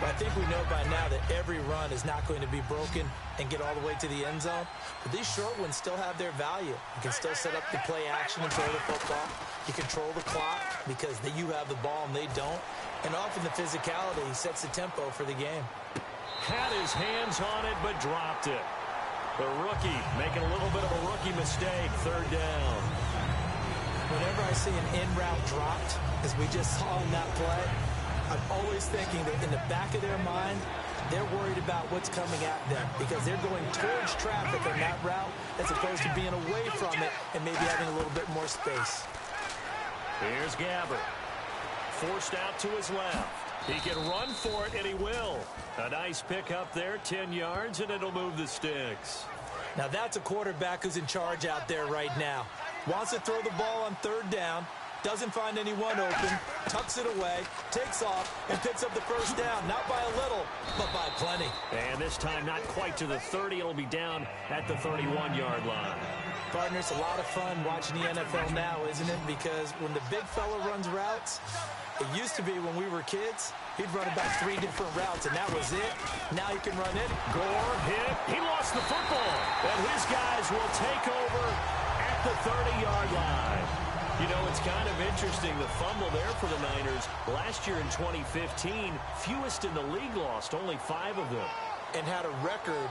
But I think we know by now that every run is not going to be broken and get all the way to the end zone. But these short ones still have their value. You can still set up the play action and throw the football. You control the clock because you have the ball and they don't. And often the physicality sets the tempo for the game. Had his hands on it but dropped it. The rookie making a little bit of a rookie mistake. 3rd down. Whenever I see an in-route dropped, as we just saw in that play, I'm always thinking that in the back of their mind, they're worried about what's coming at them because they're going towards traffic on that route as opposed to being away from it and maybe having a little bit more space. Here's Gabbert. Forced out to his left. He can run for it, and he will. A nice pickup there, 10 yards, and it'll move the sticks. Now that's a quarterback who's in charge out there right now. Wants to throw the ball on 3rd down, doesn't find anyone open, tucks it away, takes off, and picks up the first down. Not by a little, but by plenty. And this time not quite to the 30. It'll be down at the 31-yard line. Partner, it's a lot of fun watching the NFL now, isn't it? Because when the big fella runs routes, it used to be when we were kids, he'd run about 3 different routes, and that was it. Now he can run it. Gore hit. He lost the football. And his guys will take over at the 30-yard line. You know, it's kind of interesting, the fumble there for the Niners. Last year in 2015, fewest in the league lost, only 5 of them. And had a record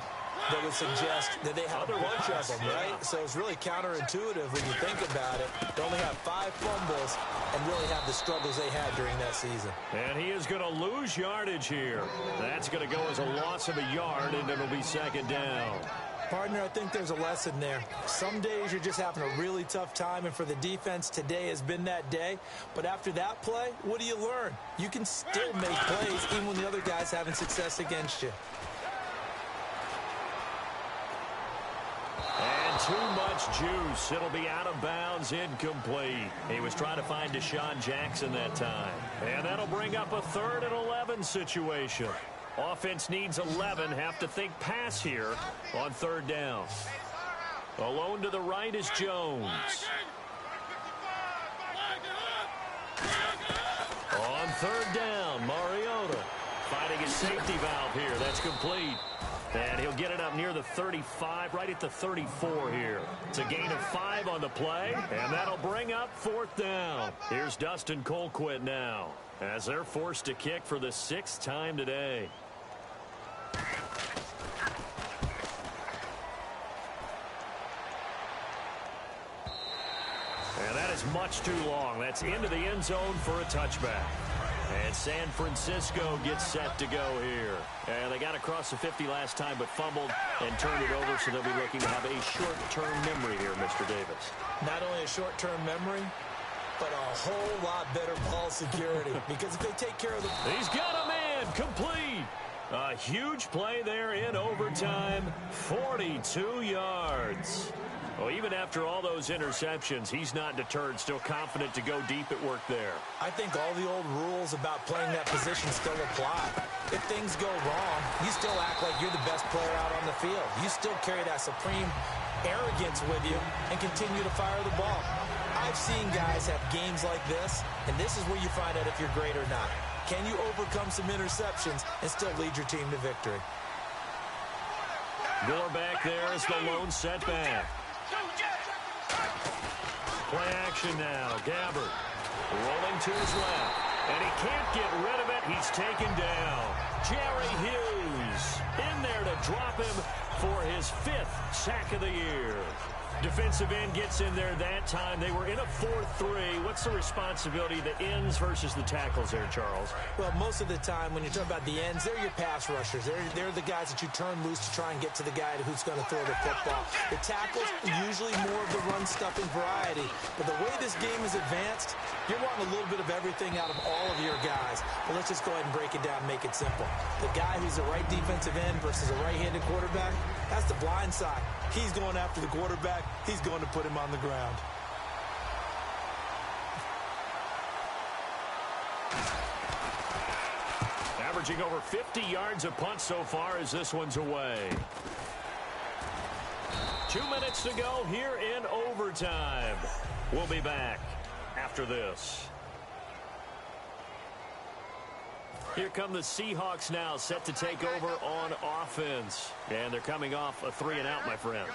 that would suggest that they had a bunch of them, right? So it's really counterintuitive when you think about it. They only have 5 fumbles and really have the struggles they had during that season. And he is going to lose yardage here. That's going to go as a loss of a yard, and it'll be 2nd down. Partner, I think there's a lesson there. Some days you're just having a really tough time, and for the defense, today has been that day. But after that play, what do you learn? You can still make plays even when the other guy's having success against you. And too much juice. It'll be out of bounds, incomplete. He was trying to find Deshaun Jackson that time. And that'll bring up a 3rd and 11 situation. Offense needs 11. Have to think pass here on 3rd down. Alone to the right is Jones. On 3rd down, Mariota finding his safety valve here. That's complete. And he'll get it up near the 35, right at the 34 here. It's a gain of 5 on the play, and that'll bring up 4th down. Here's Dustin Colquitt now, as they're forced to kick for the 6th time today. And that is much too long. That's into the end zone for a touchback. And San Francisco gets set to go here. And they got across the 50 last time, but fumbled and turned it over, so they'll be looking to have a short-term memory here, Mr. Davis. Not only a short-term memory, but a whole lot better ball security. Because if they take care of the... He's got a man, complete. A huge play there in overtime, 42 yards. Well, even after all those interceptions, he's not deterred, still confident to go deep at work there. I think all the old rules about playing that position still apply. If things go wrong, you still act like you're the best player out on the field. You still carry that supreme arrogance with you and continue to fire the ball. I've seen guys have games like this, and this is where you find out if you're great or not. Can you overcome some interceptions and still lead your team to victory? Gore back there as the lone setback. Play action now. Gabbert rolling to his left. And he can't get rid of it. He's taken down. Jerry Hughes in there to drop him for his 5th sack of the year. Defensive end gets in there that time. They were in a 4-3. What's the responsibility of the ends versus the tackles there, Charles? Well, most of the time when you're talking about the ends, they're your pass rushers. They're the guys that you turn loose to try and get to the guy who's going to throw the football. The tackles, usually more of the run-stuffing variety. But the way this game is advanced, you're wanting a little bit of everything out of all of your guys. But let's just go ahead and break it down and make it simple. The guy who's the right defensive end versus a right-handed quarterback, that's the blind side. He's going after the quarterback. He's going to put him on the ground. Averaging over 50 yards a punt so far as this one's away. 2 minutes to go here in overtime. We'll be back after this. Here come the Seahawks now, set to take over on offense. And they're coming off a 3-and-out, my friend.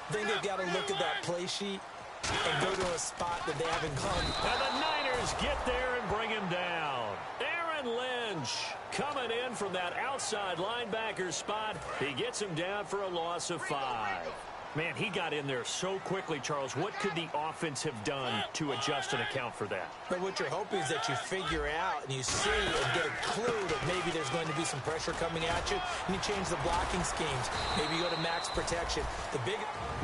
I think they've got to look at that play sheet and go to a spot that they haven't gone. And the Niners get there and bring him down. Aaron Lynch coming in from that outside linebacker spot. He gets him down for a loss of 5. Man, he got in there so quickly, Charles. What could the offense have done to adjust and account for that? But what you're hoping is that you figure out and you see and get a clue that maybe there's going to be some pressure coming at you, and you change the blocking schemes. Maybe you go to max protection.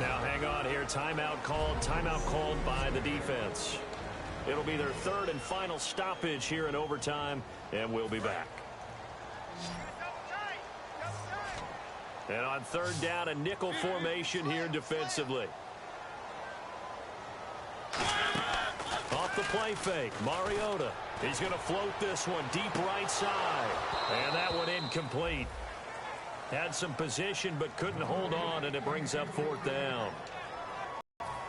Now, hang on here. Timeout called by the defense. It'll be their 3rd and final stoppage here in overtime, and we'll be back. And on 3rd down, a nickel formation here defensively. Off the play fake, Mariota. He's going to float this one deep right side. And that one incomplete. Had some position but couldn't hold on, and it brings up 4th down.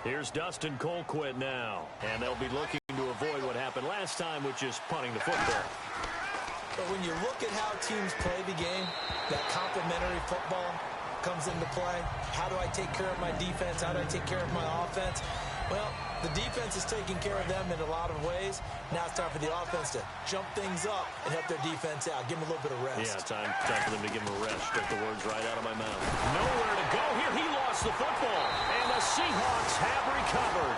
Here's Dustin Colquitt now. And they'll be looking to avoid what happened last time, which is punting the football. But when you look at how teams play the game, that complementary football comes into play. How do I take care of my defense? How do I take care of my offense? Well, the defense is taking care of them in a lot of ways. Now it's time for the offense to jump things up and help their defense out. Give them a little bit of rest. Yeah, time for them to give them a rest. Took the words right out of my mouth. Nowhere to go here. He lost the football. And the Seahawks have recovered.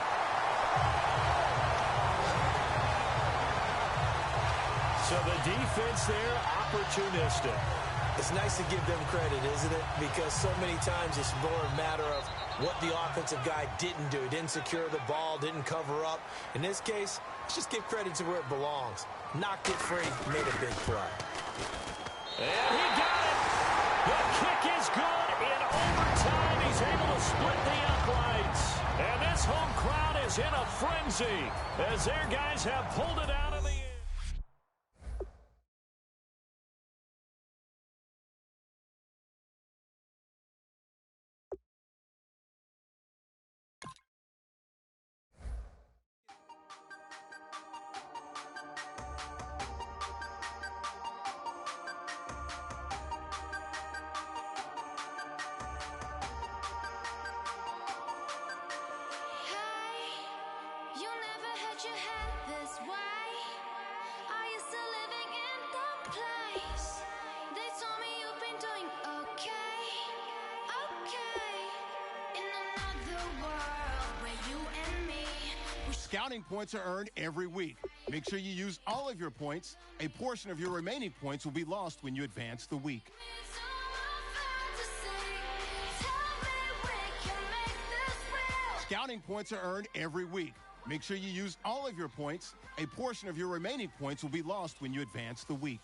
So the defense there, opportunistic. It's nice to give them credit, isn't it? Because so many times it's more a matter of what the offensive guy didn't do. Didn't secure the ball, didn't cover up. In this case, let's just give credit to where it belongs. Knocked it free, made a big play. And he got it. The kick is good. In overtime, he's able to split the uprights. And this home crowd is in a frenzy as their guys have pulled it out of the air. Scouting points are earned every week. Make sure you use all of your points. A portion of your remaining points will be lost when you advance the week. Scouting points are earned every week. Make sure you use all of your points. A portion of your remaining points will be lost when you advance the week.